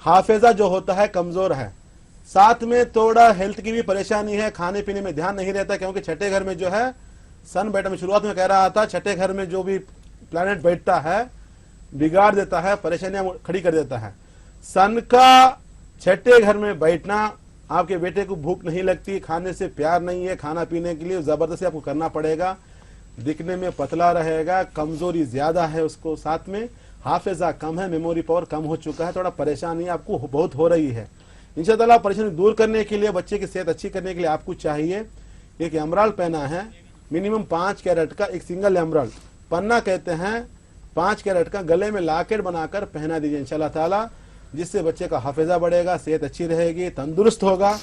हाफिजा जो होता है कमजोर है। साथ में थोड़ा हेल्थ की भी परेशानी है, खाने पीने में ध्यान नहीं रहता, क्योंकि छठे घर में जो है सन बैठा, मैं शुरुआत में कह रहा था छठे घर में जो भी प्लैनेट बैठता है बिगाड़ देता है, परेशानियां खड़ी कर देता है। सन का छठे घर में बैठना, आपके बेटे को भूख नहीं लगती, खाने से प्यार नहीं है, खाना पीने के लिए जबरदस्ती आपको करना पड़ेगा, दिखने में पतला रहेगा, कमजोरी ज्यादा है उसको, साथ में हाफिजा कम है, मेमोरी पावर कम हो चुका है, थोड़ा परेशानी आपको बहुत हो रही है। इंशाअल्लाह परेशानी दूर करने के लिए, बच्चे की सेहत अच्छी करने के लिए आपको चाहिए एक एमराल्ड पहना है, मिनिमम 5 कैरेट का एक सिंगल एमराल्ड पन्ना कहते हैं, 5 कैरेट का गले में लॉकेट बनाकर पहना दीजिए इंशाअल्लाह ताला, जिससे बच्चे का हाफिजा बढ़ेगा, सेहत अच्छी रहेगी, तंदुरुस्त होगा,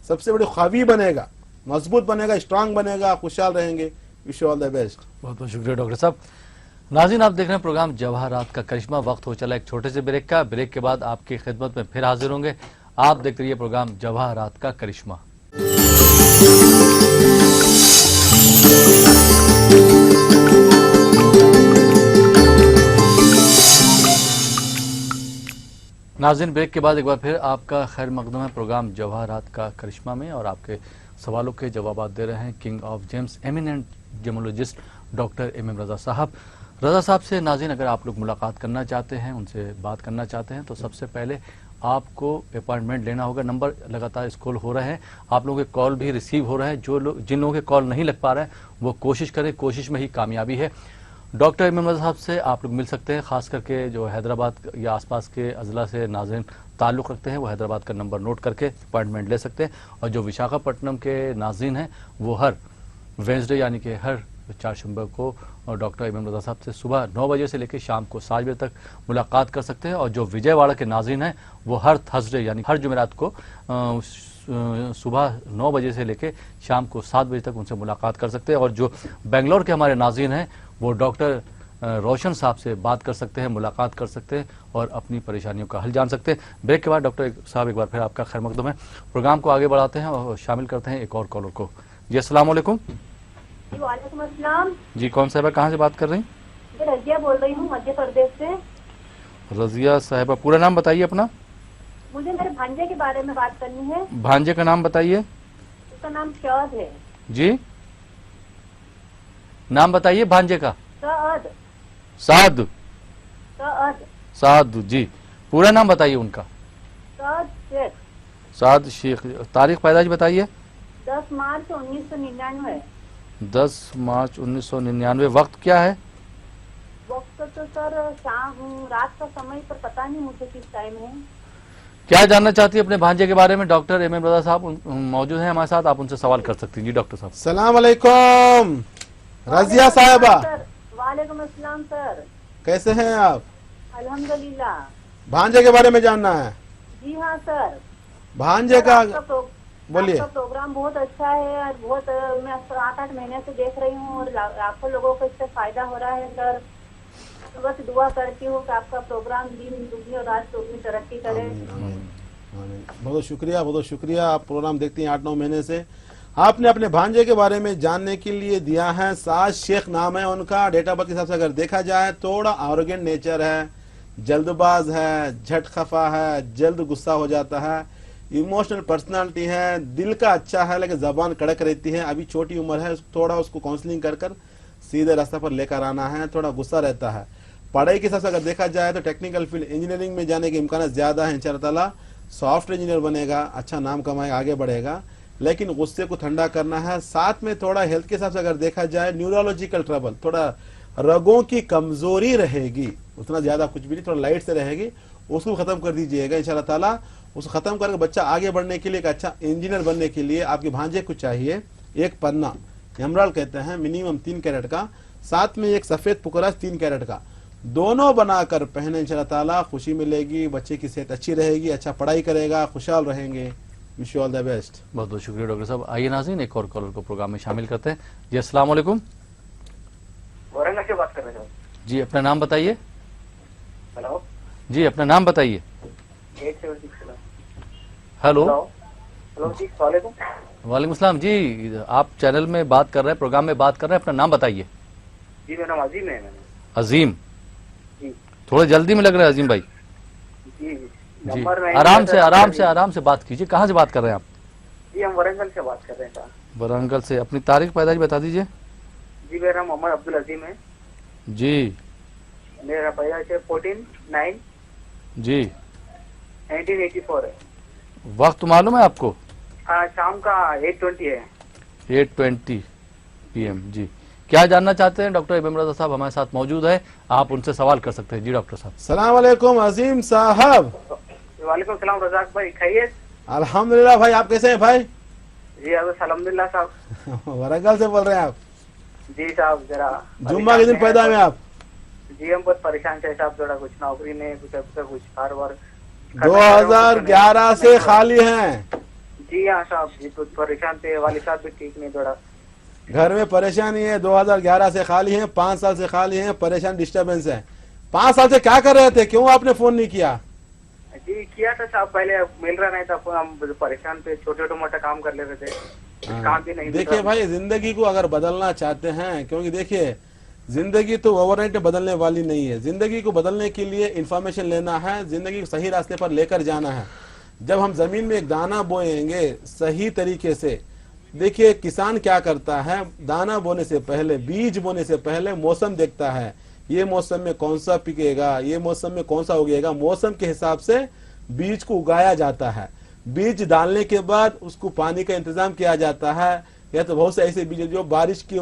सबसे बड़ी ख्वाबी बनेगा, मजबूत बनेगा, स्ट्रांग बनेगा, खुशहाल रहेंगे। Wish you all the best. बहुत बहुत शुक्रिया डॉक्टर साहब। नाज़रीन आप देख रहे हैं प्रोग्राम जवाहरात का करिश्मा। वक्त हो चला एक छोटे से ब्रेक का, ब्रेक के बाद आपकी खिदमत में फिर हाजिर होंगे। आप देखते रहिए प्रोग्राम जवाहरात का करिश्मा। नाज़रीन ब्रेक के बाद एक बार फिर आपका खैर मकदम है प्रोग्राम जवाहरात का करिश्मा में, और आपके सवालों के जवाब दे रहे हैं king of James eminent gemmologist doctor MM रज़ा साहब। रज़ा साहब से नाज़रीन अगर आप लोग मुलाकात करना चाहते हैं, उनसे बात करना चाहते हैं, तो सबसे पहले आपको अपॉइंटमेंट लेना होगा। नंबर लगातार स्क्रॉल हो रहे हैं, आप लोगों के कॉल भी रिसीव हो रहे हैं। जो लोग जिन लोगों के कॉल नहीं लग पा रहे हैं वो कोशिश करें, कोशिश में ही कामयाबी है। डॉक्टर MM रज़ा साहब से आप लोग मिल सकते हैं, खास करके जो हैदराबाद या आसपास के अजला से नाज़रीन ताल्लुक़ रखते हैं वो हैदराबाद का नंबर नोट करके अपॉइंटमेंट ले सकते हैं। और जो विशाखापट्टनम के नाज़रीन हैं वो हर वेंसडे यानी कि हर 4 दिसंबर को डॉक्टर MM रज़ा साहब से सुबह 9 बजे से लेकर शाम को 7 बजे तक मुलाकात कर सकते हैं। और जो विजयवाड़ा के नाज़रीन हैं वो हर थर्सडे यानी हर जुमेरात को सुबह 9 बजे से लेकर शाम को 7 बजे तक उनसे मुलाकात कर सकते हैं। और जो बेंगलोर के हमारे नाज़रीन हैं वो डॉक्टर रोशन साहब से बात कर सकते हैं, मुलाकात कर सकते हैं और अपनी परेशानियों का हल जान सकते हैं। ब्रेक के बाद डॉक्टर साहब एक बार फिर आपका खैर मकदम है। प्रोग्राम को आगे बढ़ाते हैं और शामिल करते हैं एक और कॉलर को। जी अस्सलाम वालेकुम। वालेकुम अस्सलाम जी कौन साहबा कहाँ से बात कर रही हैं? मैं रजिया बोल रही हूँ मध्य प्रदेश से। रजिया साहिबा पूरा नाम बताइए अपना। मुझे मेरे भांजे के बारे में बात करनी है। भांजे का नाम बताइए। उसका नाम शाद है। जी नाम बताइए भांजे का। साद। साद। साद। साद जी पूरा नाम बताइए उनका। साद शेख। साद शेख। तारीख पैदाइश बताइए। 10 मार्च 1999। 10 मार्च 1999। वक्त क्या है? वक्त तो सर शाम रात का समय पर पता नहीं मुझे किस टाइम है। क्या जानना चाहती है अपने भांजे के बारे में? डॉक्टर MM रज़ा साहब मौजूद हैं हमारे साथ, आप उनसे सवाल कर सकती हैं। जी डॉक्टर साहब। सलाम अलैकुम रजिया साहिबा। वालेकुम अस्सलाम सर, कैसे हैं आप? अल्हम्दुलिल्लाह। भांजे के बारे में जानना है? जी हाँ सर। भांजे का बोलिए। आपका प्रोग्राम बहुत अच्छा है और बहुत मैं 8-8 महीने से देख रही हूँ और लाखों लोगों को इससे फायदा हो रहा है सर। तो बस दुआ करती हूँ कि आपका प्रोग्राम दिन दुगनी और रात चौगनी तरक्की करे। बहुत शुक्रिया, बहुत शुक्रिया। आप प्रोग्राम देखती हैं 8-9 महीने से। आपने अपने भांजे के बारे में जानने के लिए दिया है। साद शेख नाम है उनका। डेट ऑफ बर्थ के हिसाब से अगर देखा जाए थोड़ा आरोगेंट नेचर है, जल्दबाज है, झट खफा है, जल्द गुस्सा हो जाता है, इमोशनल पर्सनालिटी है, दिल का अच्छा है लेकिन जबान कड़क रहती है। अभी छोटी उम्र है, थोड़ा उसको काउंसलिंग कर कर सीधे रास्ते पर लेकर आना है। थोड़ा गुस्सा रहता है। पढ़ाई के हिसाब से अगर देखा जाए तो टेक्निकल फील्ड इंजीनियरिंग में जाने के इम्कान ज्यादा है। इंशाअल्लाह ताला सॉफ्टवेयर इंजीनियर बनेगा, अच्छा नाम कमाएगा, आगे बढ़ेगा, लेकिन गुस्से को ठंडा करना है। साथ में थोड़ा हेल्थ के हिसाब से अगर देखा जाए न्यूरोलॉजिकल ट्रबल, थोड़ा रगों की कमजोरी रहेगी, उतना ज्यादा कुछ भी नहीं, थोड़ा लाइट से रहेगी, उसको खत्म कर दीजिएगा इंशाअल्लाह ताला। उसको खत्म करके बच्चा आगे बढ़ने के लिए, एक अच्छा इंजीनियर बनने के लिए आपके भांजे को चाहिए एक पन्ना, एमराल्ड कहते हैं, मिनिमम 3 कैरेट का, साथ में एक सफेद पुकराज 3 कैरेट का, दोनों बनाकर पहने इंशाल्लाह ताला खुशी मिलेगी, बच्चे की सेहत अच्छी रहेगी, अच्छा पढ़ाई करेगा, खुशहाल रहेंगे। Wish you all the best. बहुत बहुत शुक्रिया डॉक्टर साहब। आइए नाज़रीन एक और कॉलर को प्रोग्राम में शामिल करते हैं। जी अस्सलाम वालेकुम। औरंगा से बात कर रहे हैं। जी अपना नाम बताइए। हेलो जी अपना नाम बताइए। 876। हेलो हेलो जी वालेकुम। वालेकुम सलाम। जी आप चैनल में बात कर रहे हैं, प्रोग्राम में बात कर रहे हैं, अपना नाम बताइए। जी मेरा नाम अजीम है। अजीम जी थोड़े जल्दी में लग रहे हैं अजीम भाई। जी जी नंबर नहीं आराम से बात कीजिए। कहाँ से बात कर रहे हैं आप? जी हम वरंगल से बात कर रहे हैं सर। वरंगल से। अपनी तारीख पैदाइश बता दीजिए। जी मेरा नाम मोहम्मद अब्दुल अजीम है। जी मेरा पैदाइश है 14/9 जी 1984 है। वक्त मालूम है आपको? शाम का 8:20 है। 8:20 PM। जी क्या जानना चाहते हैं? डॉक्टर इब्राहिम रजा साहब हमारे साथ मौजूद है, आप उनसे सवाल कर सकते हैं। जी डॉक्टर साहब। सलाम वालेकुम अजीम साहब। वालेकुम सलाम रजाक भाई, खैरियत? अल्हम्दुलिल्लाह भाई, आप कैसे हैं भाई? जी अल्हम्दुलिल्लाह साहब। वरंगल से बोल रहे हैं आप? जी साहब जरा जुम्मा के दिन पैदा हुए आप? जी हम बहुत परेशान थे साहब, थोड़ा कुछ नौकरी नहीं, कुछ कारोबार 2011 से खाली हैं। जी हाँ साहब, जी कुछ परेशान थे, वाली साहब भी ठीक नहीं, थोड़ा घर में परेशानी है। 2011 से खाली हैं, 5 साल से खाली हैं, परेशान डिस्टर्बेंस है। 5 साल से क्या कर रहे थे? क्यों आपने फोन नहीं किया? जी किया था साहब, पहले मिल रहा नहीं था, हम परेशान थे, छोटे मोटा काम कर ले रहे थे, काम भी नहीं। देखिए भाई, जिंदगी को अगर बदलना चाहते हैं, क्योंकि देखिए जिंदगी तो ओवरनाइट में बदलने वाली नहीं है। जिंदगी को बदलने के लिए इंफॉर्मेशन लेना है, जिंदगी को सही रास्ते पर लेकर जाना है। जब हम जमीन में एक दाना बोएंगे सही तरीके से, देखिए किसान क्या करता है, दाना बोने से पहले, बीज बोने से पहले मौसम देखता है, ये मौसम में कौन सा पिकेगा, ये मौसम में कौन सा उगेगा, मौसम के हिसाब से बीज को उगाया जाता है। बीज डालने के बाद उसको पानी का इंतजाम किया जाता है। या तो बहुत से ऐसे बीज जो बारिश के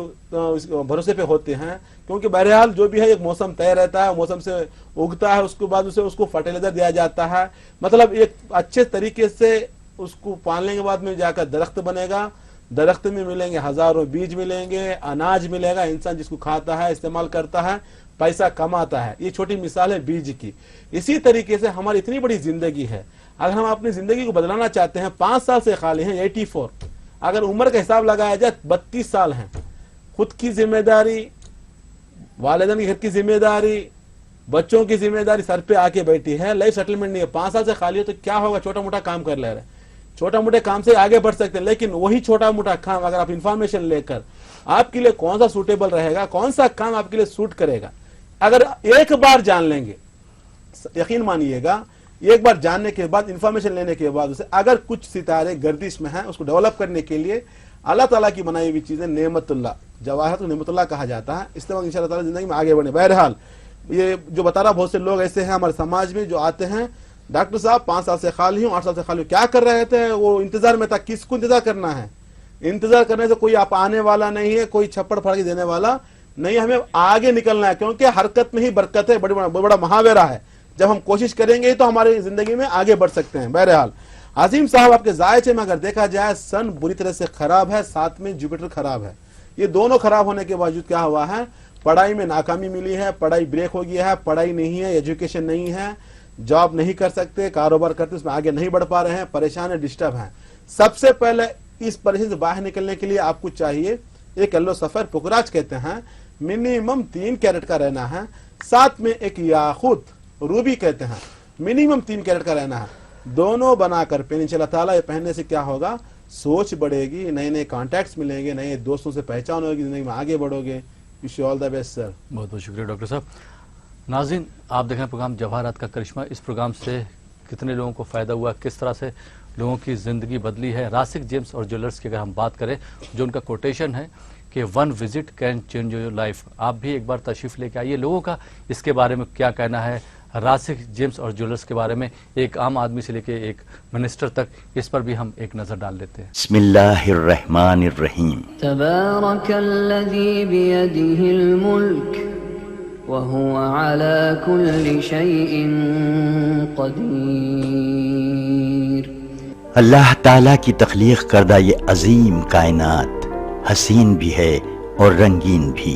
भरोसे पे होते हैं, क्योंकि बहरहाल जो भी है एक मौसम तय रहता है, मौसम से उगता है, उसके बाद उसे उसको फर्टिलाइजर दिया जाता है। मतलब एक अच्छे तरीके से उसको पालने के बाद में जाकर दरख्त बनेगा। दरख्त में मिलेंगे हजारों बीज मिलेंगे, अनाज मिलेगा, इंसान जिसको खाता है, इस्तेमाल करता है, पैसा कमाता है। ये छोटी मिसाल है बीज की। इसी तरीके से हमारी इतनी बड़ी जिंदगी है, अगर हम अपनी जिंदगी को बदलाना चाहते हैं, 5 साल से खाली हैं 84, अगर उम्र का हिसाब लगाया जाए 32 साल हैं। खुद की जिम्मेदारी, वालिदैन की घर की जिम्मेदारी, बच्चों की जिम्मेदारी सर पे आके बैठी है, लाइफ सेटलमेंट नहीं है। 5 साल से खाली है तो क्या होगा? छोटा मोटा काम कर ले रहे हैं, छोटा मोटे काम से आगे बढ़ सकते हैं, लेकिन वही छोटा मोटा काम अगर आप इंफॉर्मेशन लेकर आपके लिए कौन सा सूटेबल रहेगा, कौन सा काम आपके लिए सूट करेगा, अगर एक बार जान लेंगे, यकीन मानिएगा एक बार जानने के बाद, इंफॉर्मेशन लेने के बाद उसे अगर कुछ सितारे गर्दिश में हैं, उसको डेवलप करने के लिए अल्लाह ताला की बनाई हुई चीजें नेमतुल्लाह, जवाहर को नेमतुल्लाह कहा जाता है। इस तरह इंशाअल्लाह ताला जिंदगी में आगे बढ़े। बहरहाल ये जो बता रहा, बहुत से लोग ऐसे हैं हमारे समाज में जो आते हैं, डॉक्टर साहब 5 साल से खाली हूँ, 8 साल से खाली हूँ, क्या कर रहे थे? वो इंतजार में था। किसको इंतजार करना है? इंतजार करने से कोई आप आने वाला नहीं है, कोई छप्पड़ फाड़ के देने वाला नहीं। हमें आगे निकलना है, क्योंकि हरकत में ही बरकत है। बड़ा महावेरा है। जब हम कोशिश करेंगे तो हमारी जिंदगी में आगे बढ़ सकते हैं। बहरहाल आजिम साहब, आपके जायचे में अगर देखा जाए, सन बुरी तरह से खराब है, साथ में जुपिटर खराब है। ये दोनों खराब होने के बावजूद क्या हुआ है? पढ़ाई में नाकामी मिली है, पढ़ाई ब्रेक हो गया है, पढ़ाई नहीं है, एजुकेशन नहीं है, जॉब नहीं कर सकते, कारोबार करते उसमें आगे नहीं बढ़ पा रहे हैं, परेशान है, डिस्टर्ब हैं। सबसे पहले इस परेशानी से बाहर निकलने के लिए आपको चाहिए एक येलो सफर, पुखराज कहते हैं, मिनिमम 3 कैरेट का रहना है। साथ में एक याकूत, रूबी कहते हैं, मिनिमम 3 कैरेट का रहना है। दोनों बनाकर पहने इंशाअल्लाह ताला। ये पहनने से क्या होगा? सोच बढ़ेगी, नए नए कॉन्टैक्ट्स मिलेंगे, नए दोस्तों से पहचान होगी, जिंदगी में आगे बढ़ोगे। Wish you all the best sir. बहुत बहुत शुक्रिया डॉक्टर साहब। नाज़रीन, आप देख रहे हैं प्रोग्राम जवाहरात का करिश्मा। इस प्रोग्राम से कितने लोगों को फ़ायदा हुआ, किस तरह से लोगों की ज़िंदगी बदली है। रासिक जेम्स और ज्वेलर्स की अगर हम बात करें, जो उनका कोटेशन है कि 1 visit can change your life. आप भी एक बार तशरीफ़ लेके आइए। लोगों का इसके बारे में क्या कहना है, रासिक जेम्स और ज्वेलर्स के बारे में, एक आम आदमी से लेके एक मिनिस्टर तक, इस पर भी हम एक नज़र डाल लेते हैं। बिस्मिल्लाहिर्रहमानिर्रहीम। तबारकल्लज़ी बियदिहिल मुल्क व हुवा अला कुल्लि शैइन क़दीर। अल्लाह ताला की तख्लीक करदा ये अजीम कायनात हसीन भी है और रंगीन भी।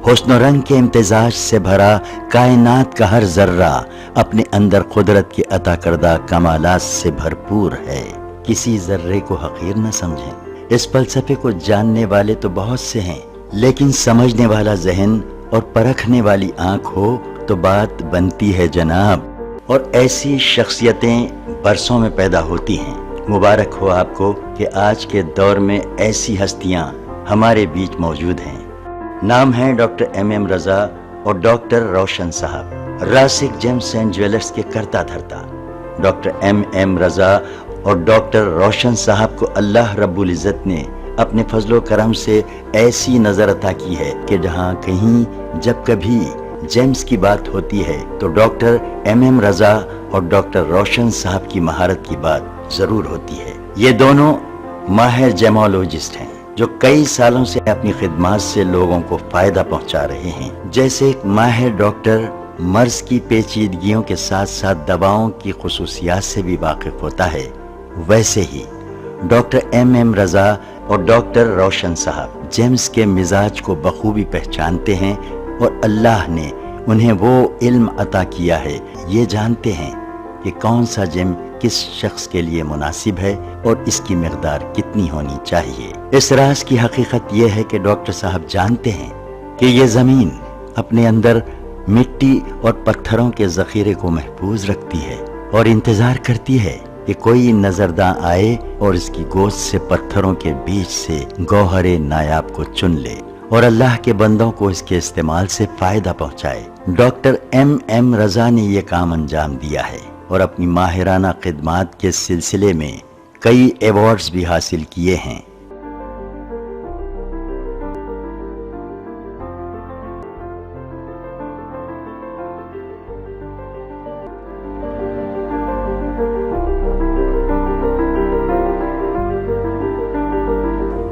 حسن و رنگ کے امتزاج سے بھرا کائنات کا ہر ذرہ اپنے اندر قدرت کے عطا کردہ کمالات سے بھرپور ہے. کسی ذرے کو حقیر نہ سمجھیں. اس فلسفے کو جاننے والے تو بہت سے ہیں، لیکن سمجھنے والا ذہن اور پرکھنے والی آنکھ ہو تو بات بنتی ہے جناب. اور ایسی شخصیتیں برسوں میں پیدا ہوتی ہیں. مبارک ہو آپ کو کہ آج کے دور میں ایسی ہستیاں ہمارے بیچ موجود ہیں. نام ہیں ڈاکٹر ایم رضا اور ڈاکٹر روشن صاحب، راسک جیمز اینڈ جویلرز کے کرتا دھرتا. ڈاکٹر ایم رضا اور ڈاکٹر روشن صاحب کو اللہ رب العزت نے اپنے فضل و کرم سے ایسی نظر عطا کی ہے کہ جہاں کہیں جب کبھی جیمز کی بات ہوتی ہے تو ڈاکٹر ایم رضا اور ڈاکٹر روشن صاحب کی مہارت کی بات ضرور ہوتی ہے. یہ دونوں ماہر جیمولوجسٹ ہیں جو کئی سالوں سے اپنی خدمات سے لوگوں کو فائدہ پہنچا رہے ہیں. جیسے ایک ماہر ڈاکٹر مرض کی پیچیدگیوں کے ساتھ ساتھ دواؤں کی خصوصیات سے بھی واقف ہوتا ہے، ویسے ہی ڈاکٹر ایم رضا اور ڈاکٹر روشن صاحب جیمز کے مزاج کو بخوبی پہچانتے ہیں اور اللہ نے انہیں وہ علم عطا کیا ہے. یہ جانتے ہیں کہ کون سا جیم کس شخص کے لیے مناسب ہے اور اس کی مقدار کتنی ہونی چاہیے. اس راز کی حقیقت یہ ہے کہ ڈاکٹر صاحب جانتے ہیں کہ یہ زمین اپنے اندر مٹی اور پتھروں کے ذخیرے کو محفوظ رکھتی ہے اور انتظار کرتی ہے کہ کوئی نظرداں آئے اور اس کی گوشت سے پتھروں کے بیچ سے گوہر نایاب کو چن لے اور اللہ کے بندوں کو اس کے استعمال سے فائدہ پہنچائے. ڈاکٹر ایم رضا نے یہ کام انجام دیا ہے اور اپنی ماہرانہ خدمات کے سلسلے میں کئی ایوارڈز بھی حاصل کیے ہیں.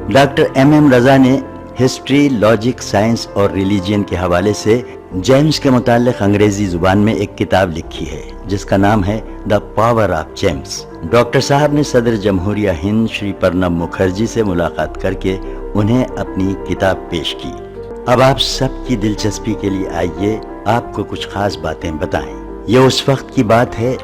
ڈاکٹر ایم رضا نے ہسٹری، لاجک، سائنس اور ریلیجین کے حوالے سے جیمز کے متعلق انگریزی زبان میں ایک کتاب لکھی ہے جس کا نام ہے the power of James. Doctor صاحب نے صدر جمہوریہ ہند شری پرنب مکھرجی سے ملاقات کر کے انہیں اپنی کتاب پیش کی. اب آپ سب کی دلچسپی کے لیے آئیے آپ کو کچھ خاص باتیں بتائیں. یہ اس وقت کی بات ہے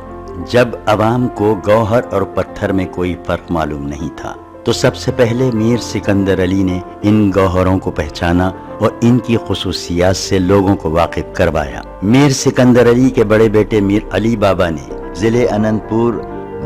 جب عوام کو گوہر اور پتھر میں کوئی فرق معلوم نہیں تھا، تو سب سے پہلے میر سکندر علی نے ان گوہروں کو پہچانا اور ان کی خصوصیات سے لوگوں کو واقف کروایا. میر سکندر علی کے بڑے بیٹے میر علی بابا نے ضلع اننت پور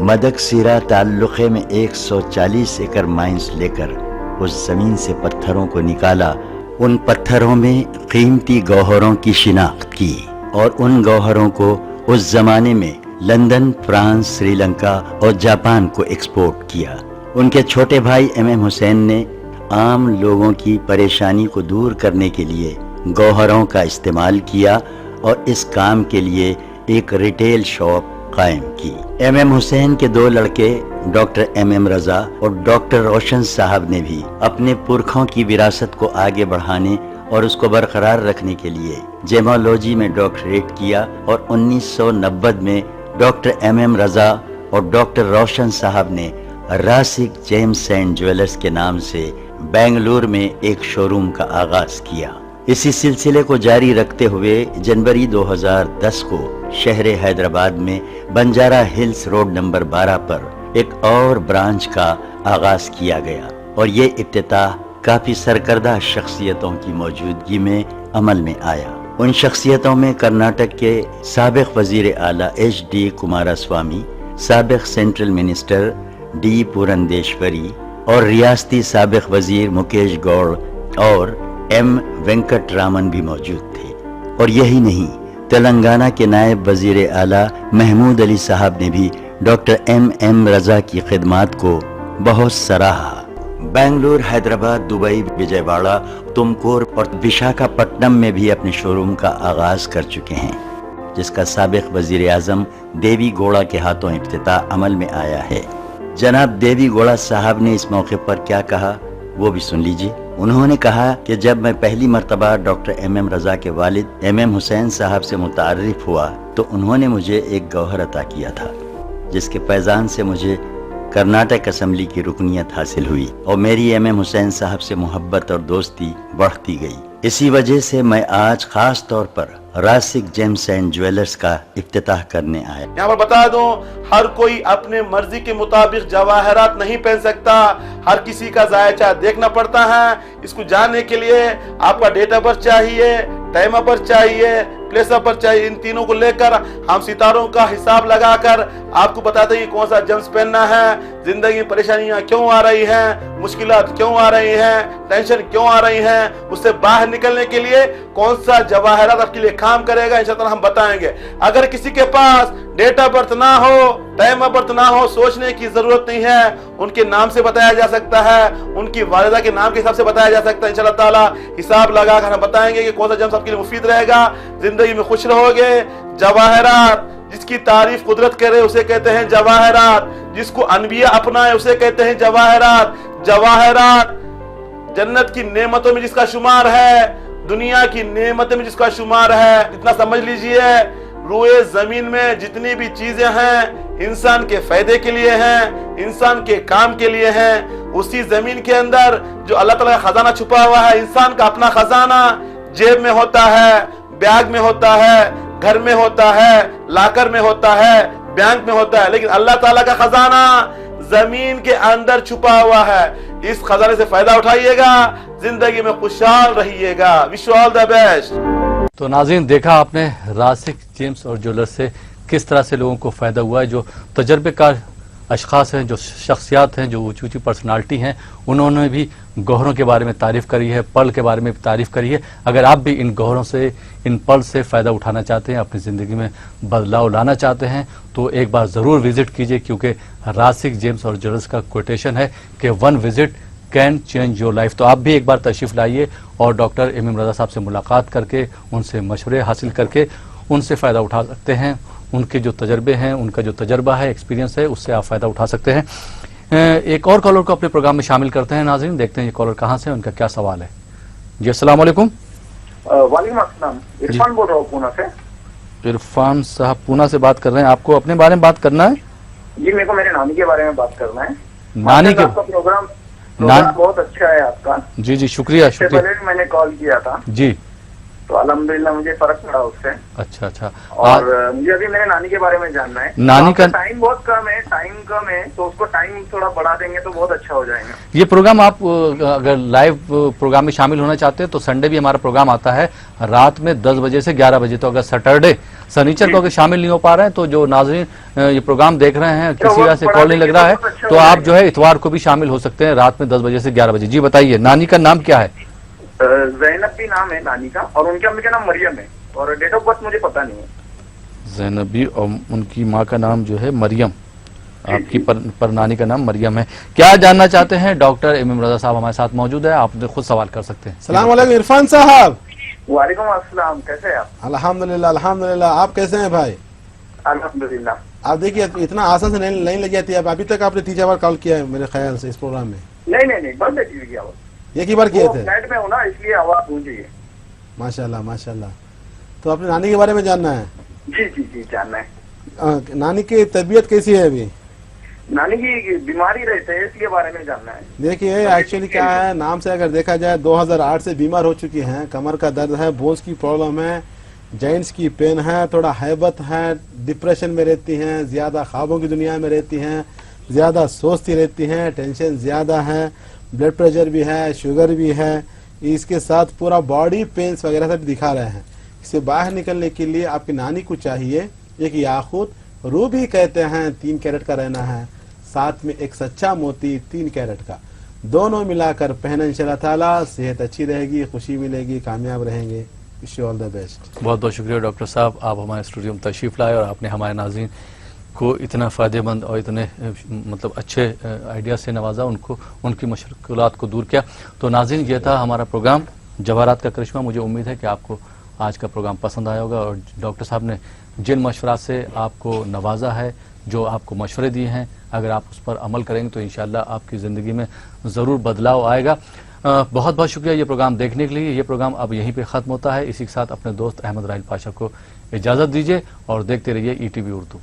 مدکسیرا تعلقے میں 140 ایکڑ مائنز لے کر اس زمین سے پتھروں کو نکالا. ان پتھروں میں قیمتی گوہروں کی شناخت کی اور ان گوہروں کو اس زمانے میں لندن، فرانس، سری لنکا اور جاپان کو ایکسپورٹ کیا. ان کے چھوٹے بھائی ایم حسین نے عام لوگوں کی پریشانی کو دور کرنے کے لیے گوہروں کا استعمال کیا اور اس کام کے لیے ایک ریٹیل شاپ قائم کی. ایم حسین کے دو لڑکے ڈاکٹر ایم رضا اور ڈاکٹر روشن صاحب نے بھی اپنے پرکھوں کی وراثت کو آگے بڑھانے اور اس کو برقرار رکھنے کے لیے جیمولوجی میں ڈاکٹریٹ کیا اور 1990 میں ڈاکٹر ایم رضا اور ڈاکٹر روشن صاحب نے راسک جیمز اینڈ جویلرز کے نام سے بنگلور میں ایک شو روم کا آغاز کیا. اسی سلسلے کو جاری رکھتے ہوئے جنوری 2010 کو شہر حیدرآباد میں بنجارہ ہلز روڈ نمبر 12 پر ایک اور برانچ کا آغاز کیا گیا اور یہ افتتاح کافی سرکردہ شخصیتوں کی موجودگی میں عمل میں آیا. ان شخصیتوں میں کرناٹک کے سابق وزیر اعلیٰ ایچ ڈی کمارا سوامی، سابق سینٹرل منسٹر ڈی پورندیشوری اور ریاستی سابق وزیر مکیش گوڑ اور ایم وینکٹ رامن بھی موجود تھے. اور یہی نہیں، تلنگانہ کے نائب وزیر اعلیٰ محمود علی صاحب نے بھی ڈاکٹر ایم رضا کی خدمات کو بہت سراہا. بنگلور، حیدرآباد، دبئی، وجے واڑہ، تمکور اور وشاکھاپٹنم میں بھی اپنے شو روم کا آغاز کر چکے ہیں، جس کا سابق وزیر اعظم دیوی گوڑا کے ہاتھوں افتتاح عمل میں آیا ہے. جناب دیوی گوڑا صاحب نے اس موقع پر کیا کہا وہ بھی سن لیجیے. انہوں نے کہا کہ جب میں پہلی مرتبہ ڈاکٹر ایم رضا کے والد ایم حسین صاحب سے متعارف ہوا تو انہوں نے مجھے ایک گوہر عطا کیا تھا جس کے فیضان سے مجھے کرناٹک اسمبلی کی رکنیت حاصل ہوئی اور میری ایم حسین صاحب سے محبت اور دوستی بڑھتی گئی. इसी वजह से मैं आज खास तौर पर रासिक जेम्स एंड ज्वेलर्स का इफ्तिताह करने आया। यहाँ पर बता दूं, हर कोई अपने मर्जी के मुताबिक जवाहरात नहीं पहन सकता, हर किसी का जायचा देखना पड़ता है। इसको जानने के लिए आपका डेट ऑफ बर्थ चाहिए, टाइम ऑफ बर्थ चाहिए, प्लेस ऑफ बर्थ चाहिए। इन तीनों को लेकर हम सितारों का हिसाब लगाकर आपको बताते हैं कि कौन सा जेम्स पहनना है, जिंदगी में परेशानियां क्यों आ रही हैं, मुश्किलात क्यों आ रही हैं, टेंशन क्यों आ रही हैं, उससे बाहर निकलने के लिए कौन सा जवाहरात आपके लिए काम करेगा, इंशाअल्लाह हम बताएंगे। अगर किसी के पास डेट ऑफ बर्थ ना हो, टाइम ऑफ बर्थ ना हो, सोचने की जरूरत नहीं है, उनके नाम से बताया जा सकता है, उनकी वालिदा के नाम के हिसाब से बताया जा सकता है। इंशाअल्लाह ताला हिसाब लगाकर हम बताएंगे कि कौन सा जेम्स आपके लिए मुफीद रहेगा, जिंदगी में खुश रहोगे। जवाहरात जिसकी तारीफ कुदरत करे उसे कहते हैं जवाहरात, जिसको अनबिया अपनाए उसे कहते हैं जवाहरात। जवाहरात जन्नत की नेमतों में जिसका शुमार है, दुनिया की नेमतों में जिसका शुमार है। इतना समझ लीजिए, रूए जमीन में जितनी भी चीजें हैं इंसान के फायदे के लिए हैं, इंसान के काम के लिए हैं। उसी जमीन के अंदर जो अल्लाह ताला का खजाना छुपा हुआ है, इंसान का अपना खजाना जेब में होता है, बैग में होता है, घर में होता है, लाकर में होता है, बैंक में होता है, लेकिन अल्लाह ताला का खजाना जमीन के अंदर छुपा हुआ है। इस खजाने से फायदा उठाइएगा, जिंदगी में खुशहाल रहिएगा। Wish you all the best. तो नाज़रीन, देखा आपने रासिक जेम्स और ज्वेलर्स से किस तरह से लोगों को फ़ायदा हुआ है। जो तजर्बेकार अशख़ास हैं, जो शख्सियात हैं, जो ऊँची ऊँची पर्सनालिटी हैं, उन्होंने भी गौहरों के बारे में तारीफ़ करी है, पर्ल के बारे में तारीफ़ करी है। अगर आप भी इन गौहरों से, इन पर्ल से फ़ायदा उठाना चाहते हैं, अपनी ज़िंदगी में बदलाव लाना चाहते हैं, तो एक बार ज़रूर विज़िट कीजिए, क्योंकि रासिक जेम्स और ज्वेलर्स का कोटेशन है कि 1 visit can change your life. तो आप भी एक बार तशरीफ़ लाइए और डॉक्टर एम रज़ा साहब से मुलाकात करके, उनसे मशवरे हासिल करके उनसे फ़ायदा उठा सकते हैं। उनके जो तजर्बे हैं, उनका जो तजर्बा है, एक्सपीरियंस है, उससे आप फ़ायदा उठा सकते हैं। एक और कॉलर को अपने प्रोग्राम में शामिल करते हैं। नाज़रीन, देखते हैं ये कॉलर कहाँ से है, उनका क्या सवाल है। जी अस्सलाम वालेकुम। वालेकुम अस्सलाम। इरफान बोल रहा हूँ पूना से। इरफान साहब पूना से बात कर रहे हैं, आपको अपने बारे में बात करना है? जी, मेरे को मेरे नानी के बारे में बात करना है। नानी के आपका प्रोग्राम बहुत अच्छा है आपका। जी जी, शुक्रिया शुक्रिया। पहले भी मैंने कॉल किया था जी, तो अल्हम्दुलिल्लाह मुझे फर्क पड़ा उससे। अच्छा अच्छा। और मुझे अभी मेरे नानी के बारे में जानना है। नानी का टाइम बहुत कम है, तो उसको टाइम थोड़ा बढ़ा देंगे तो बहुत अच्छा हो जाएगा। ये प्रोग्राम आप अगर लाइव प्रोग्राम में शामिल होना चाहते हैं तो संडे भी हमारा प्रोग्राम आता है रात में 10 बजे से 11 बजे। तो अगर सैटरडे सनीचर को अगर शामिल नहीं हो पा रहे हैं तो जो नाज़रीन ये प्रोग्राम देख रहे हैं, किसी वजह से कॉल नहीं लग रहा है, तो आप जो है इतवार को भी शामिल हो सकते हैं रात में 10 बजे से 11 बजे। जी बताइए, नानी का नाम क्या है? ज़ैनब भी नाम है नानी का, और उनके अम्मी का नाम मरियम है, और डेट ऑफ बर्थ मुझे पता नहीं है। ज़ैनबी और उनकी माँ का नाम जो है मरियम, आपकी पर नानी का नाम मरियम है। क्या जानना चाहते हैं? डॉक्टर एम रज़ा साहब हमारे साथ मौजूद है, आप खुद सवाल कर सकते हैं। सलाम वालेकुम इरफान साहब। वालेकुम अस्सलाम, कैसे हैं आप? अल्हम्दुलिल्लाह अल्हम्दुलिल्लाह, आप कैसे हैं भाई? अल्हम्दुलिल्लाह। आप देखिए इतना आसान से नहीं लग जाती है। अभी तक आपने 3 बार कॉल किया है मेरे ख्याल से इस प्रोग्राम में। नहीं बंद है टीवी की आवाज। एक ही बार किए थे? फ्लैट में हूँ ना, इसलिए आवाज गूंजी है। माशाल्लाह माशाल्लाह। तो अपने नानी के बारे में जानना है? जी जानना है। नानी की तबीयत कैसी है अभी? नानी की बीमारी रहते है, इसके बारे में जानना है। देखिए एक्चुअली क्या है, नाम से अगर देखा जाए 2008 से बीमार हो चुकी हैं। कमर का दर्द है, बोन्स की प्रॉब्लम है, जॉइंट्स की पेन है, थोड़ा हैबत है, डिप्रेशन में रहती हैं, ज्यादा ख्वाबों की दुनिया में रहती हैं, ज्यादा सोचती रहती हैं, टेंशन ज्यादा है, ब्लड प्रेशर भी है, शुगर भी है, इसके साथ पूरा बॉडी पेन्स वगैरह सब दिखा रहे हैं। इससे बाहर निकलने के लिए आपकी नानी को चाहिए एक याकूत, रूबी कहते हैं 3 कैरेट का रहना है, साथ में एक सच्चा मोती 3 कैरेट का, दोनों मिलाकर पहने इंशाअल्लाह ताला सेहत अच्छी रहेगी, खुशी मिलेगी, कामयाब रहेंगे। Wish you all the best. बहुत बहुत शुक्रिया डॉक्टर साहब, आप हमारे स्टूडियो में तशरीफ लाए और आपने हमारे नाज़रीन को इतना फ़ायदेमंद और इतने मतलब अच्छे आइडिया से नवाजा, उनको उनकी मुश्किलात को दूर किया। तो नाज़रीन, ये था हमारा प्रोग्राम जवाहरात का करिश्मा। मुझे उम्मीद है कि आपको आज का प्रोग्राम पसंद आया होगा और डॉक्टर साहब ने जिन मशवरात से आपको नवाजा है, जो आपको मशवरे दिए हैं, अगर आप उस पर अमल करेंगे तो इंशाअल्लाह आपकी ज़िंदगी में ज़रूर बदलाव आएगा। बहुत बहुत शुक्रिया ये प्रोग्राम देखने के लिए। ये प्रोग्राम अब यहीं पे ख़त्म होता है। इसी के साथ अपने दोस्त अहमद राहिल पाशा को इजाज़त दीजिए और देखते रहिए ETV उर्दू।